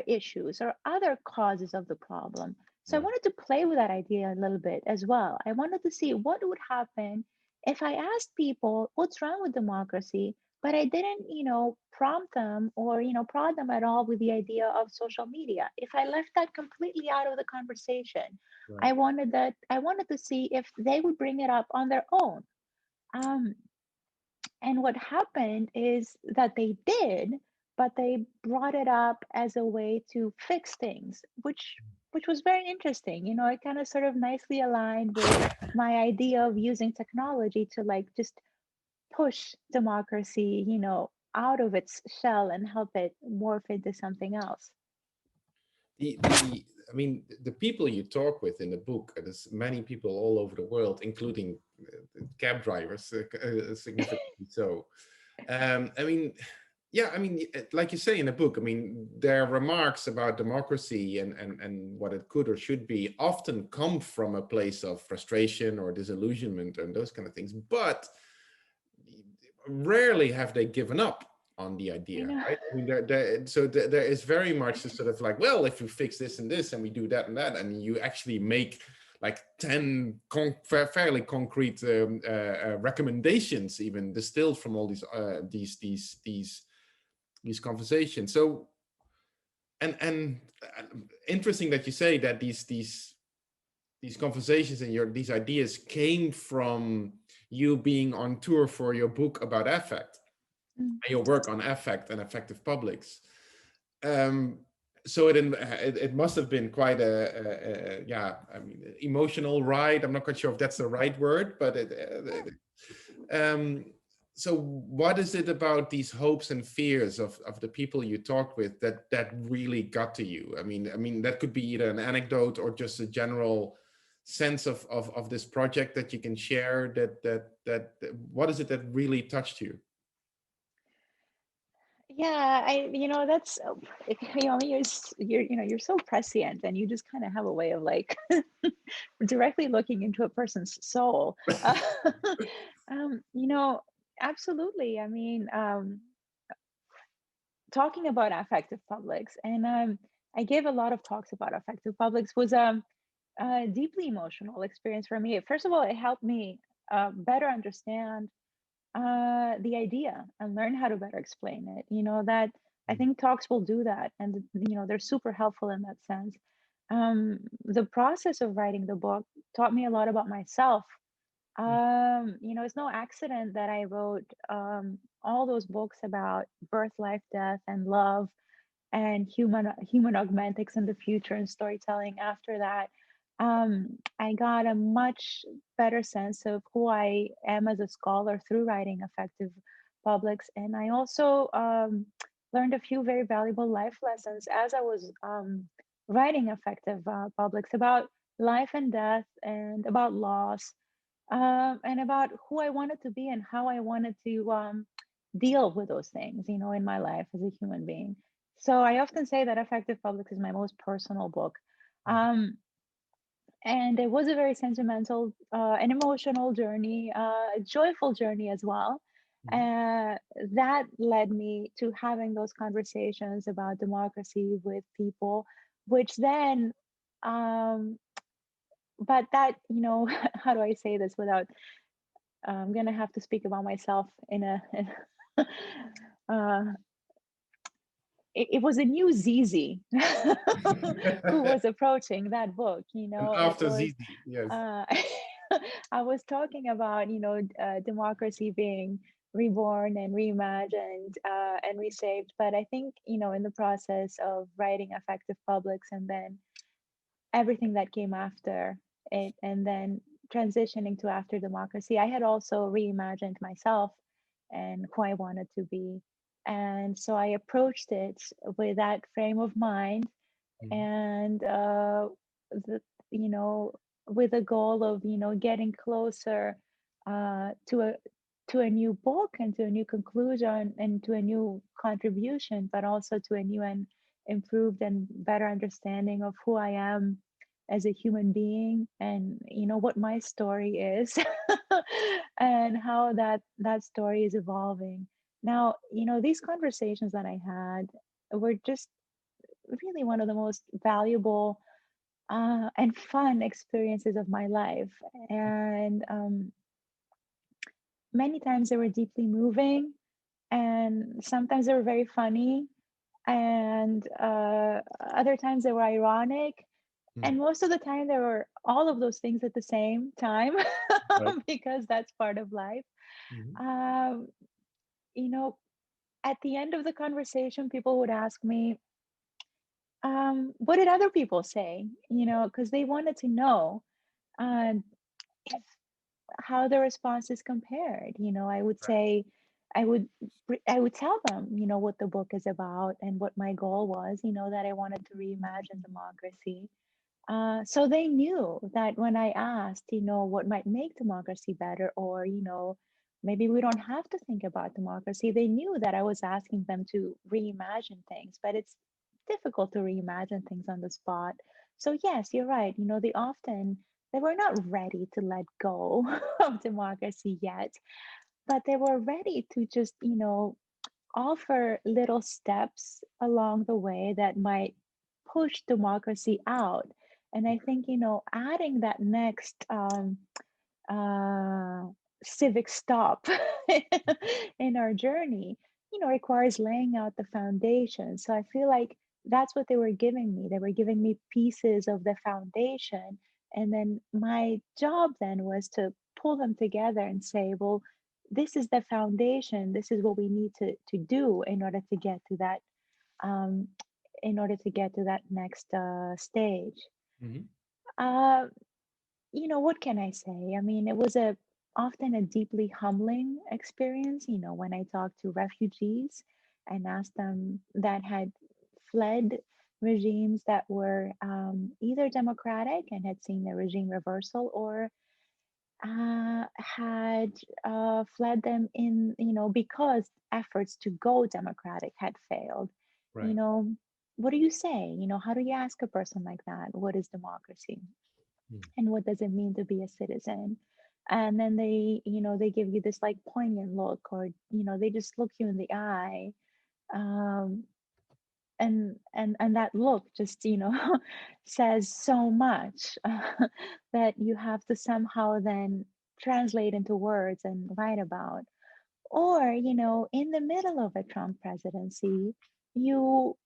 Speaker 2: issues or other causes of the problem. So I
Speaker 1: Right.
Speaker 2: wanted to play with that idea a little bit as well. I wanted to see what would happen if I asked people what's wrong with democracy, but I didn't, prompt them or, prod them at all with the idea of social media. If I left that completely out of the conversation,
Speaker 1: Right.
Speaker 2: I wanted to see if they would bring it up on their own. Um, and what happened is that they did, but they brought it up as a way to fix things, which was very interesting. It kind of sort of nicely aligned with my idea of using technology to like just push democracy, out of its shell and help it morph into something else.
Speaker 3: I mean, the people you talk with in the book, there's many people all over the world, including cab drivers, significantly so. I mean, yeah, I mean, like you say in the book, I mean, their remarks about democracy and what it could or should be often come from a place of frustration or disillusionment and those kind of things, but rarely have they given up on the idea, right? I mean, there is very much a sort of like, well, if you fix this and this and we do that and that, and you actually make like 10 fairly concrete recommendations, even distilled from all these conversations. So, and interesting that you say that these conversations and these ideas came from you being on tour for your book about affect, and your work on affect and affective publics. So it must have been quite a yeah, I mean, emotional ride. I'm not quite sure if that's the right word, but so what is it about these hopes and fears of the people you talk with that really got to you? I mean that could be either an anecdote or just a general sense of this project that you can share. That what is it that really touched you?
Speaker 2: Yeah, that's you're so prescient, and you just kind of have a way of like directly looking into a person's soul. You know, absolutely. I mean, talking about affective publics, and I gave a lot of talks about affective publics, was a deeply emotional experience for me. First of all, it helped me better understand the idea and learn how to better explain it. That I think talks will do that, and they're super helpful in that sense. The process of writing the book taught me a lot about myself. It's no accident that I wrote all those books about birth, life, death, and love, and human augmentics in the future, and storytelling after that. I got a much better sense of who I am as a scholar through writing Affective Publics. And I also learned a few very valuable life lessons as I was writing Affective Publics, about life and death, and about loss, and about who I wanted to be and how I wanted to deal with those things, in my life as a human being. So I often say that Affective Publics is my most personal book. Um, and it was a very sentimental and emotional journey, a joyful journey as well. That led me to having those conversations about democracy with people, which then, but that, how do I say this without, I'm going to have to speak about myself in a, uh, it was a new Zizi who was approaching that book.
Speaker 3: And
Speaker 2: It
Speaker 3: after
Speaker 2: was,
Speaker 3: Zizi, yes.
Speaker 2: I was talking about, democracy being reborn and reimagined and reshaped. But I think, in the process of writing Affective Publics, and then everything that came after it, and then transitioning to After Democracy, I had also reimagined myself and who I wanted to be. And so I approached it with that frame of mind, and the, you know, with a goal of, getting closer to a new book, and to a new conclusion, and to a new contribution, but also to a new and improved and better understanding of who I am as a human being, and what my story is, and how that story is evolving. Now, these conversations that I had were just really one of the most valuable and fun experiences of my life. And many times they were deeply moving, and sometimes they were very funny, and other times they were ironic. And most of the time, there were all of those things at the same time,
Speaker 3: Right.
Speaker 2: because that's part of life. Um, you know, at the end of the conversation, people would ask me, what did other people say? Because they wanted to know uh, if how the responses compared. I would say, I would tell them, what the book is about and what my goal was, that I wanted to reimagine democracy. So they knew that when I asked, what might make democracy better, or, maybe we don't have to think about democracy, they knew that I was asking them to reimagine things, but it's difficult to reimagine things on the spot. So yes, you're right. They were not ready to let go of democracy yet, but they were ready to just, offer little steps along the way that might push democracy out. And I think, adding that next uh, civic stop in our journey, requires laying out the foundation. So I feel like that's what they were giving me. They were giving me pieces of the foundation. And then my job then was to pull them together and say, well, this is the foundation. This is what we need to do in order to get to that um, next stage.
Speaker 3: Mhm.
Speaker 2: Uh, what can I say? I mean, it was often a deeply humbling experience, when I talked to refugees and asked them that had fled regimes that were either democratic and had seen the regime reversal, or had fled them because efforts to go democratic had failed. You
Speaker 3: Right.
Speaker 2: know, what do you say? How do you ask a person like that, what is democracy?
Speaker 3: Mm.
Speaker 2: And what does it mean to be a citizen? And then they give you this like poignant look, or they just look you in the eye, um, and that look just says so much, that you have to somehow then translate into words and write about. Or in the middle of a Trump presidency, you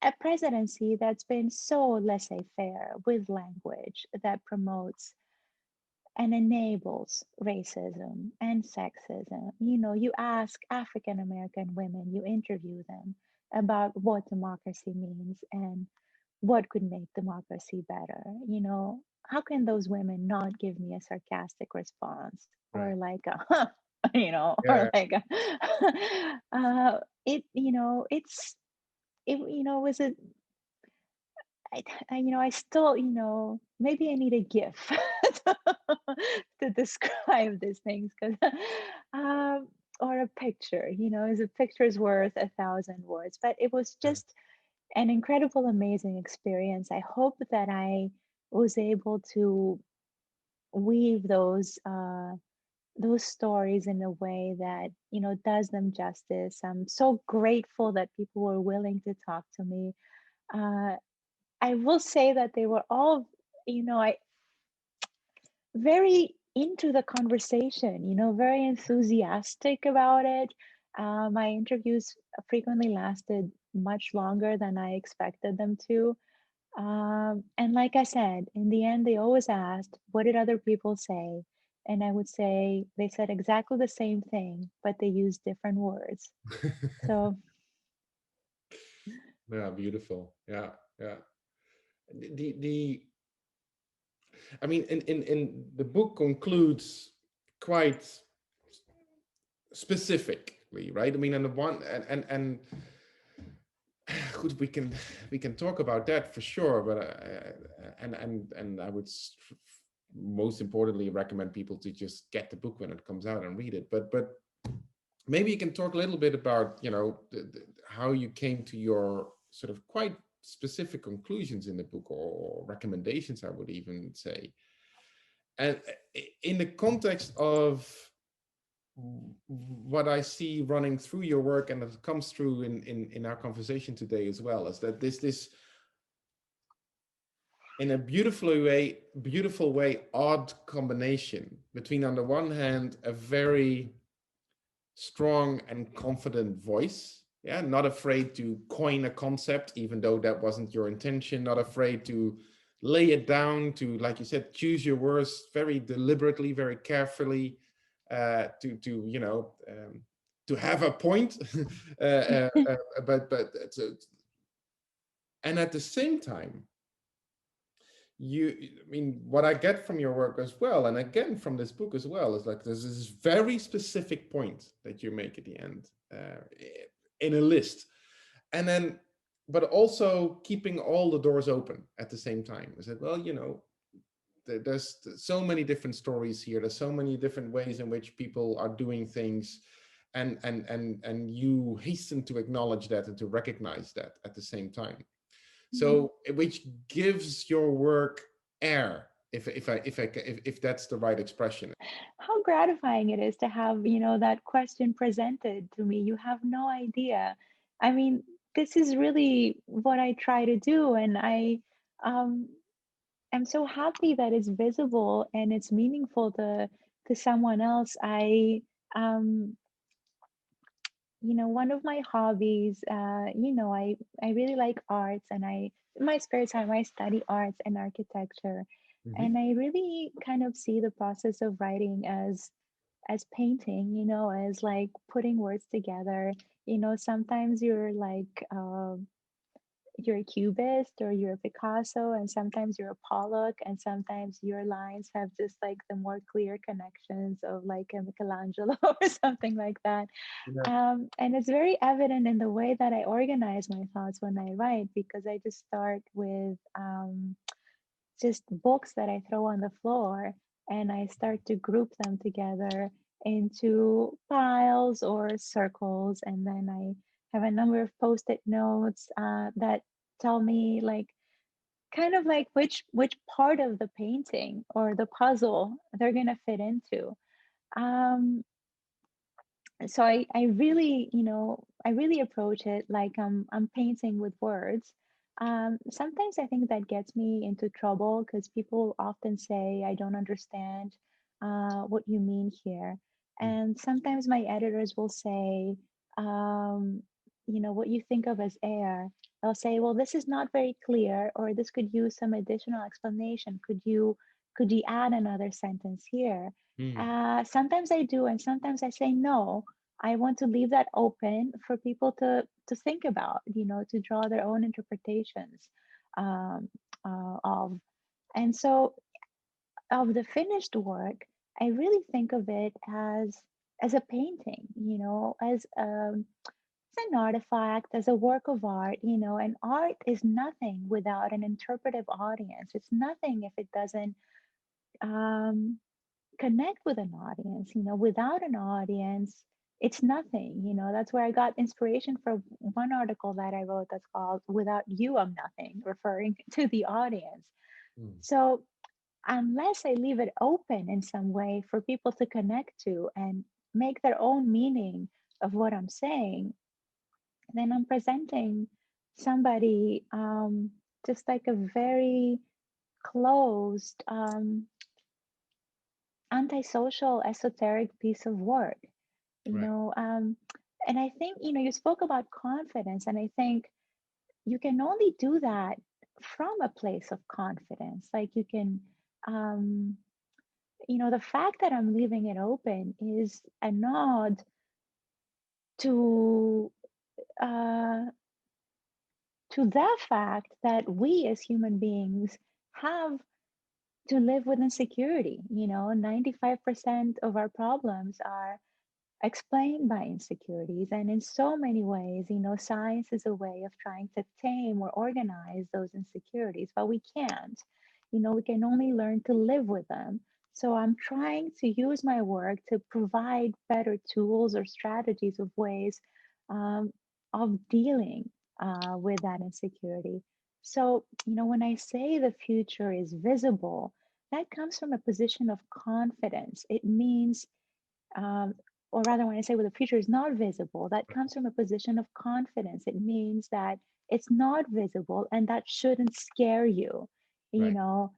Speaker 2: a presidency that's been so laissez-faire with language that promotes and enables racism and sexism. You ask African American women, you interview them about what democracy means and what could make democracy better. How can those women not give me a sarcastic response, or
Speaker 3: Right.
Speaker 2: like a, huh, or
Speaker 3: Yeah.
Speaker 2: like a, it was a, I still, maybe I need a GIF to describe these things, because, or a picture, is a picture's worth 1,000 words. But it was
Speaker 3: Yeah.
Speaker 2: just an incredible, amazing experience. I hope that I was able to weave those stories in a way that does them justice. I'm so grateful that people were willing to talk to me. Uh, I will say that they were all, I very into the conversation, very enthusiastic about it. My interviews frequently lasted much longer than I expected them to. And like I said, in the end, they always asked, what did other people say? And I would say they said exactly the same thing, but they used different words. So,
Speaker 3: Yeah, beautiful. Yeah, yeah. The I mean, in the book concludes quite specifically, right? I mean, on the one and good, we can talk about that for sure, but and I would most importantly recommend people to just get the book when it comes out and read it. But maybe you can talk a little bit about how you came to your sort of quite specific conclusions in the book, or recommendations, I would even say. And in the context of what I see running through your work, and that comes through in our conversation today as well, is that this in a beautiful way, odd combination between, on the one hand, a very strong and confident voice, yeah, not afraid to coin a concept, even though that wasn't your intention, not afraid to lay it down, to, like you said, choose your words very deliberately, very carefully, to to have a point, but so, and at the same time, I mean, what I get from your work as well, and again from this book as well, is like there's this very specific point that you make at the end, in a list, and then, but also keeping all the doors open at the same time. Is that, well, there's so many different stories here. There's so many different ways in which people are doing things, and you hasten to acknowledge that and to recognize that at the same time. So, which gives your work air, if that's the right expression.
Speaker 2: How gratifying it is to have, that question presented to me. You have no idea. I mean, this is really what I try to do, and um, I'm so happy that it's visible and it's meaningful to someone else. Um, one of my hobbies, I really like arts, and in my spare time, I study arts and architecture.
Speaker 3: Hmm.
Speaker 2: And I really kind of see the process of writing as painting, as like putting words together. Sometimes you're a cubist or you're a Picasso, and sometimes you're a Pollock, and sometimes your lines have just like the more clear connections of like a Michelangelo or something like that.
Speaker 3: Yeah.
Speaker 2: And it's very evident in the way that I organize my thoughts when I write, because I just start with just books that I throw on the floor, and I start to group them together into piles or circles. And then I have a number of post-it notes that tell me like kind of like which part of the painting or the puzzle they're gonna fit into. Um, so I really, I really approach it like I'm painting with words. Sometimes I think that gets me into trouble because people often say I don't understand what you mean here, and sometimes my editors will say, um, what you think of as air. They'll say, well, this is not very clear, or this could use some additional explanation. Could you add another sentence here?
Speaker 3: Mm.
Speaker 2: Sometimes I do, and sometimes I say no. I want to leave that open for people to think about, to draw their own interpretations um, of. And so, of the finished work, I really think of it as a painting, as an artifact, as a work of art, and art is nothing without an interpretive audience. It's nothing if it doesn't um, connect with an audience. Without an audience, it's nothing. That's where I got inspiration for one article that I wrote that's called Without You, I'm Nothing, referring to the audience.
Speaker 3: Mm.
Speaker 2: So, unless I leave it open in some way for people to connect to and make their own meaning of what I'm saying, then I'm presenting somebody just like a very closed, antisocial, esoteric piece of work. you
Speaker 3: Right.
Speaker 2: know um and I think, you spoke about confidence, and I think you can only do that from a place of confidence. Like you can um the fact that I'm leaving it open is a nod to uh to the fact that we as human beings have to live with insecurity. 95% of our problems are explained by insecurities. And in so many ways, science is a way of trying to tame or organize those insecurities, but we can't. We can only learn to live with them. So I'm trying to use my work to provide better tools or strategies of ways um, of dealing with that insecurity. So, when I say the future is visible, that comes from a position of confidence. It means um, or rather, when I say, well, the future is not visible, that comes from a position of confidence. It means that it's not visible, and that shouldn't scare you. You
Speaker 3: Right.
Speaker 2: know,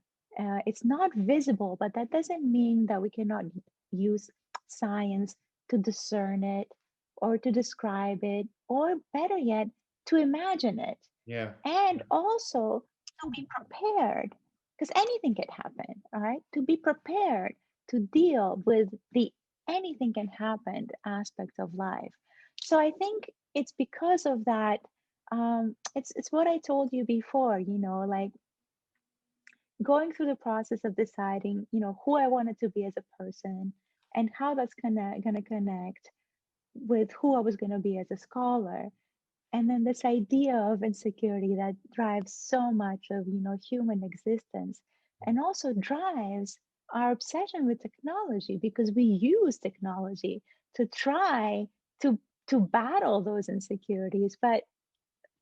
Speaker 2: it's not visible, but that doesn't mean that we cannot use science to discern it or to describe it, or better yet, to imagine it,
Speaker 3: Yeah.
Speaker 2: and also to be prepared, because anything can happen. All right, to be prepared to deal with the anything can happen aspect of life. So I think it's because of that. It's what I told you before. Like going through the process of deciding, who I wanted to be as a person and how that's gonna connect with who I was gonna be as a scholar. And then this idea of insecurity that drives so much of, human existence and also drives our obsession with technology because we use technology to try to to battle those insecurities, but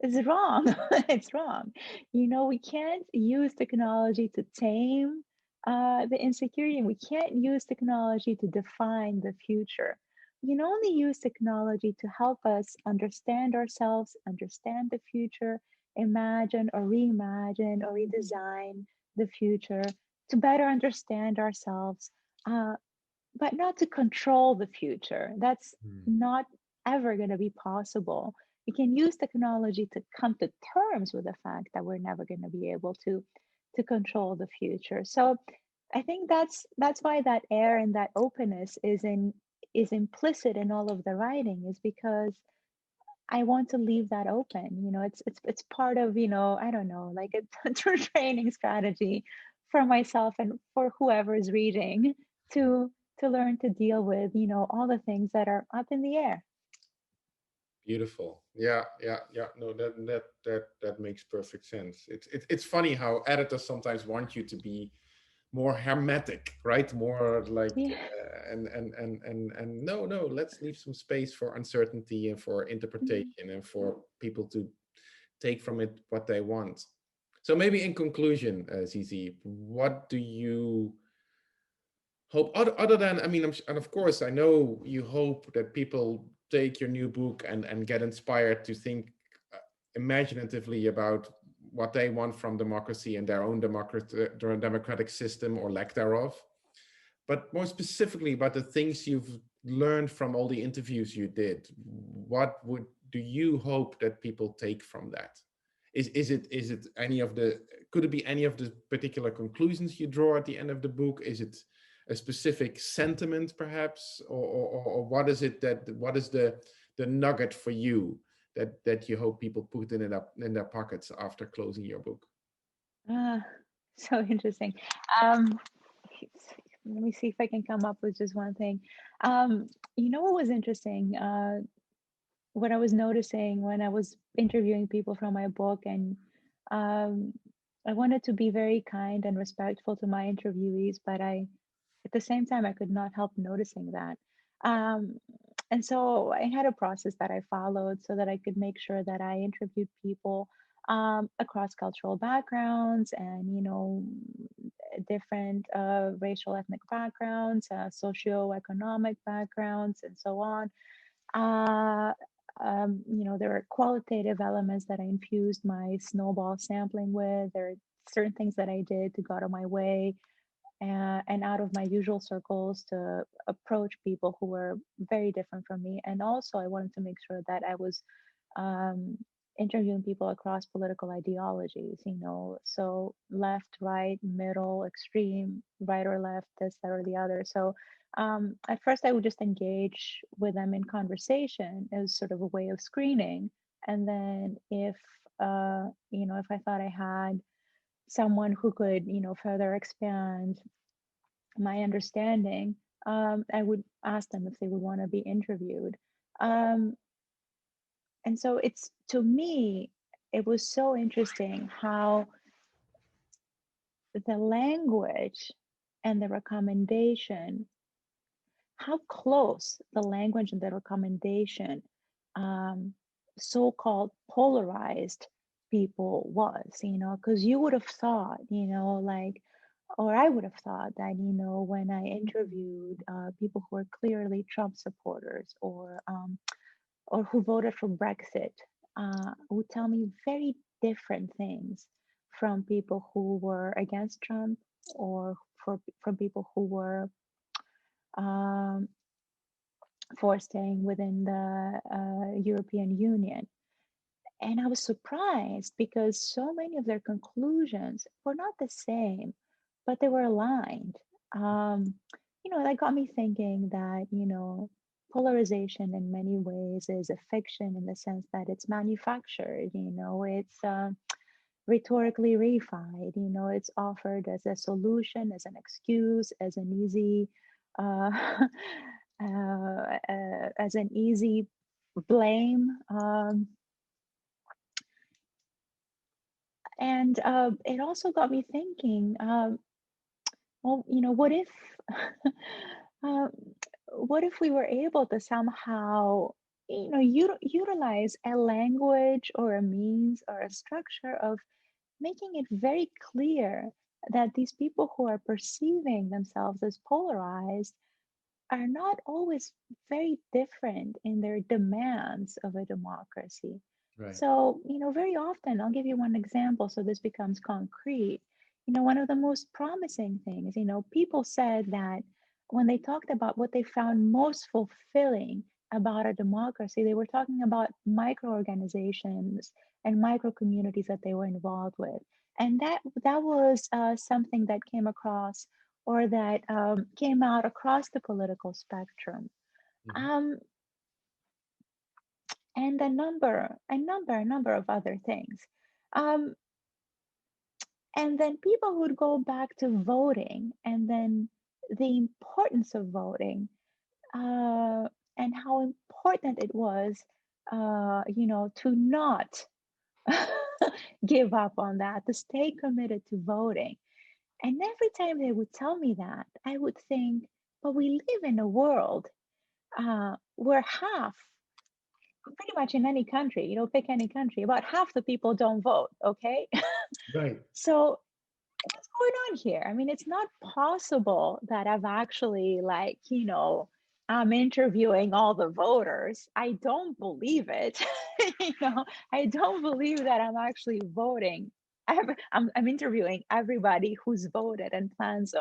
Speaker 2: it's wrong. It's wrong. We can't use technology to tame the insecurity, and we can't use technology to define the future. We can only use technology to help us understand ourselves, understand the future, imagine or reimagine or redesign the future to better understand ourselves, uh, but not to control the future. That's
Speaker 1: Mm.
Speaker 2: not ever going to be possible. We can use technology to come to terms with the fact that we're never going to be able to control the future. So I think that's why that air and that openness is implicit in all of the writing, is because I want to leave that open. It's part of, I don't know, like a training strategy for myself and for whoever is reading to to learn to deal with, all the things that are up in the air.
Speaker 1: Beautiful. Yeah, yeah, yeah. No, that makes perfect sense. It's funny how editors sometimes want you to be more hermetic, right? More like
Speaker 2: Yeah.
Speaker 1: and no, no. Let's leave some space for uncertainty and for
Speaker 2: Mhm.
Speaker 1: interpretation and for people to take from it what they want. So maybe in conclusion, Zizi, what do you hope other than, I mean, and of course I know you hope that people take your new book and get inspired to think imaginatively about what they want from democracy and their own democratic system or lack thereof, but more specifically about the things you've learned from all the interviews you did. What would do you hope that people take from that? Is it any of the, could it be any of the particular conclusions you draw at the end of the book? Is it a specific sentiment perhaps, or what is it, that what is the nugget for you that you hope people put in their pockets after closing your book?
Speaker 2: Ah, so interesting. Um, Let me see if I can come up with just one thing. What was interesting? What I was noticing when I was interviewing people from my book, and um, I wanted to be very kind and respectful to my interviewees, but at the same time, I could not help noticing that. Um, and so I had a process that I followed so that I could make sure that I interviewed people across cultural backgrounds and, different racial, ethnic backgrounds, socioeconomic backgrounds, and so on. Uh, there are qualitative elements that I infused my snowball sampling with. There are certain things that I did to go out of my way and out of my usual circles to approach people who were very different from me. And also, I wanted to make sure that I was um, interviewing people across political ideologies, so left, right, middle, extreme, right or left, this, that, or the other. So at first, I would just engage with them in conversation as sort of a way of screening. And then if I thought I had someone who could, further expand my understanding, I would ask them if they would want to be interviewed. Um, and so it's, to me, it was so interesting how the language and the recommendation, how close the language and the recommendation, um, so-called polarized people was, because you would have thought, like, or I would have thought that, when I interviewed people who are clearly Trump supporters or who voted for Brexit, would tell me very different things from people who were against Trump or from people who were um, for staying within the European Union. And I was surprised because so many of their conclusions were not the same, but they were aligned. Um, that got me thinking that, polarization in many ways is a fiction in the sense that it's manufactured, rhetorically reified. It's offered as a solution, as an excuse, as an easy, uh, as an easy blame. And it also got me thinking, well, uh, what if we were able to somehow, utilize a language or a means or a structure of making it very clear that these people who are perceiving themselves as polarized are not always very different in their demands of a democracy.
Speaker 3: Right.
Speaker 2: So, very often, I'll give you one example so this becomes concrete. One of the most promising things, people said that when they talked about what they found most fulfilling about a democracy, they were talking about micro-organizations and micro communities that they were involved with. And that was something that came across or that came out across the political spectrum,
Speaker 3: Mhm.
Speaker 2: um, and a number of other things. Um, and then people would go back to voting, and then the importance of voting, uh, and how important it was, to not give up on that, to stay committed to voting. And every time they would tell me that, I would think, but we live in a world where half, pretty much in any country, pick any country, about half the people don't vote, okay?
Speaker 3: Right.
Speaker 2: So what's going on here? I mean, it's not possible that I've actually, like, I'm interviewing all the voters. I don't believe it. I don't believe that I'm actually voting. I'm interviewing everybody who's voted and plans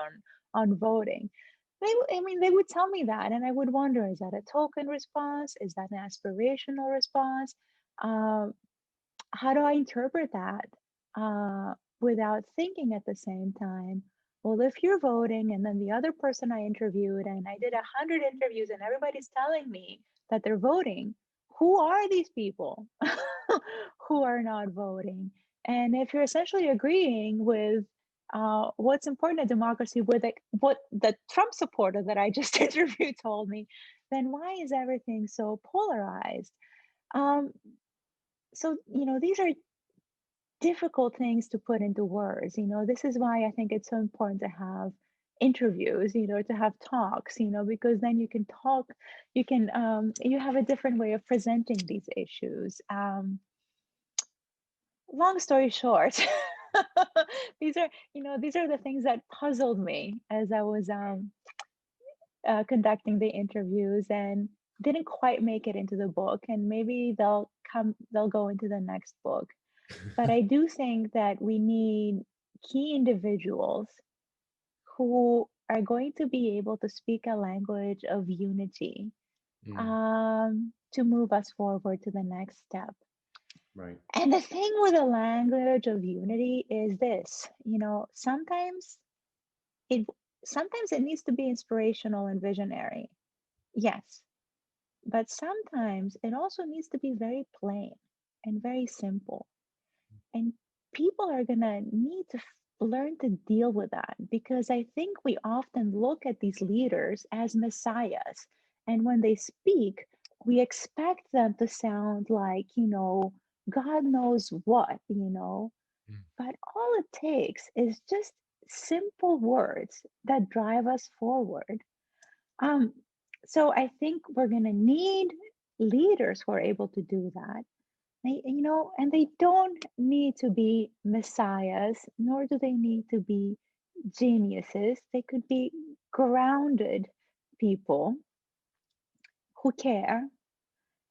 Speaker 2: on voting. They would tell me that, and I would wonder: is that a token response? Is that an aspirational response? Um, how do I interpret that without thinking at the same time? Well, if you're voting, and then the other person I interviewed, and I did 100 interviews, and everybody's telling me that they're voting, who are these people who are not voting? And if you're essentially agreeing with what's important in democracy, with what the Trump supporter that I just interviewed told me, then why is everything so polarized? Um, so, these are difficult things to put into words. This is why I think it's so important to have interviews, to have talks, because then you can talk, you have a different way of presenting these issues. Long story short, these are the things that puzzled me as I was conducting the interviews, and didn't quite make it into the book, and maybe they'll go into the next book. But I do think that we need key individuals who are going to be able to speak a language of unity,
Speaker 3: Mm.
Speaker 2: to move us forward to the next step.
Speaker 3: Right.
Speaker 2: And the thing with the language of unity is this, it sometimes it needs to be inspirational and visionary. Yes, but sometimes it also needs to be very plain and very simple. And people are going to need to learn to deal with that, because I think we often look at these leaders as messiahs. And when they speak, we expect them to sound like, God knows what.
Speaker 3: Mm.
Speaker 2: But all it takes is just simple words that drive us forward. Um, so I think we're going to need leaders who are able to do that. And they don't need to be messiahs, nor do they need to be geniuses. They could be grounded people who care.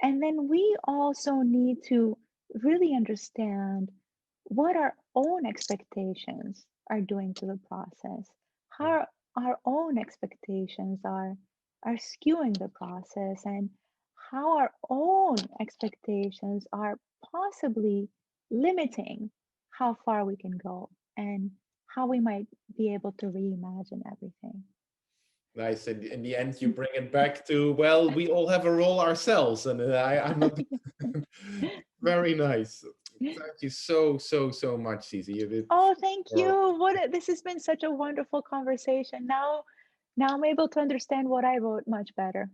Speaker 2: And then we also need to really understand what our own expectations are doing to the process,
Speaker 3: Right.
Speaker 2: how our own expectations are skewing the process, and how our own expectations are possibly limiting how far we can go, and how we might be able to reimagine everything.
Speaker 3: Nice. And in the end, you bring it back to, well, we all have a role ourselves, and I'm not very nice.
Speaker 1: Thank you so much, Zizi. You did.
Speaker 2: Oh, thank
Speaker 1: Or-
Speaker 2: you. This has been such a wonderful conversation. Now I'm able to understand what I wrote much better.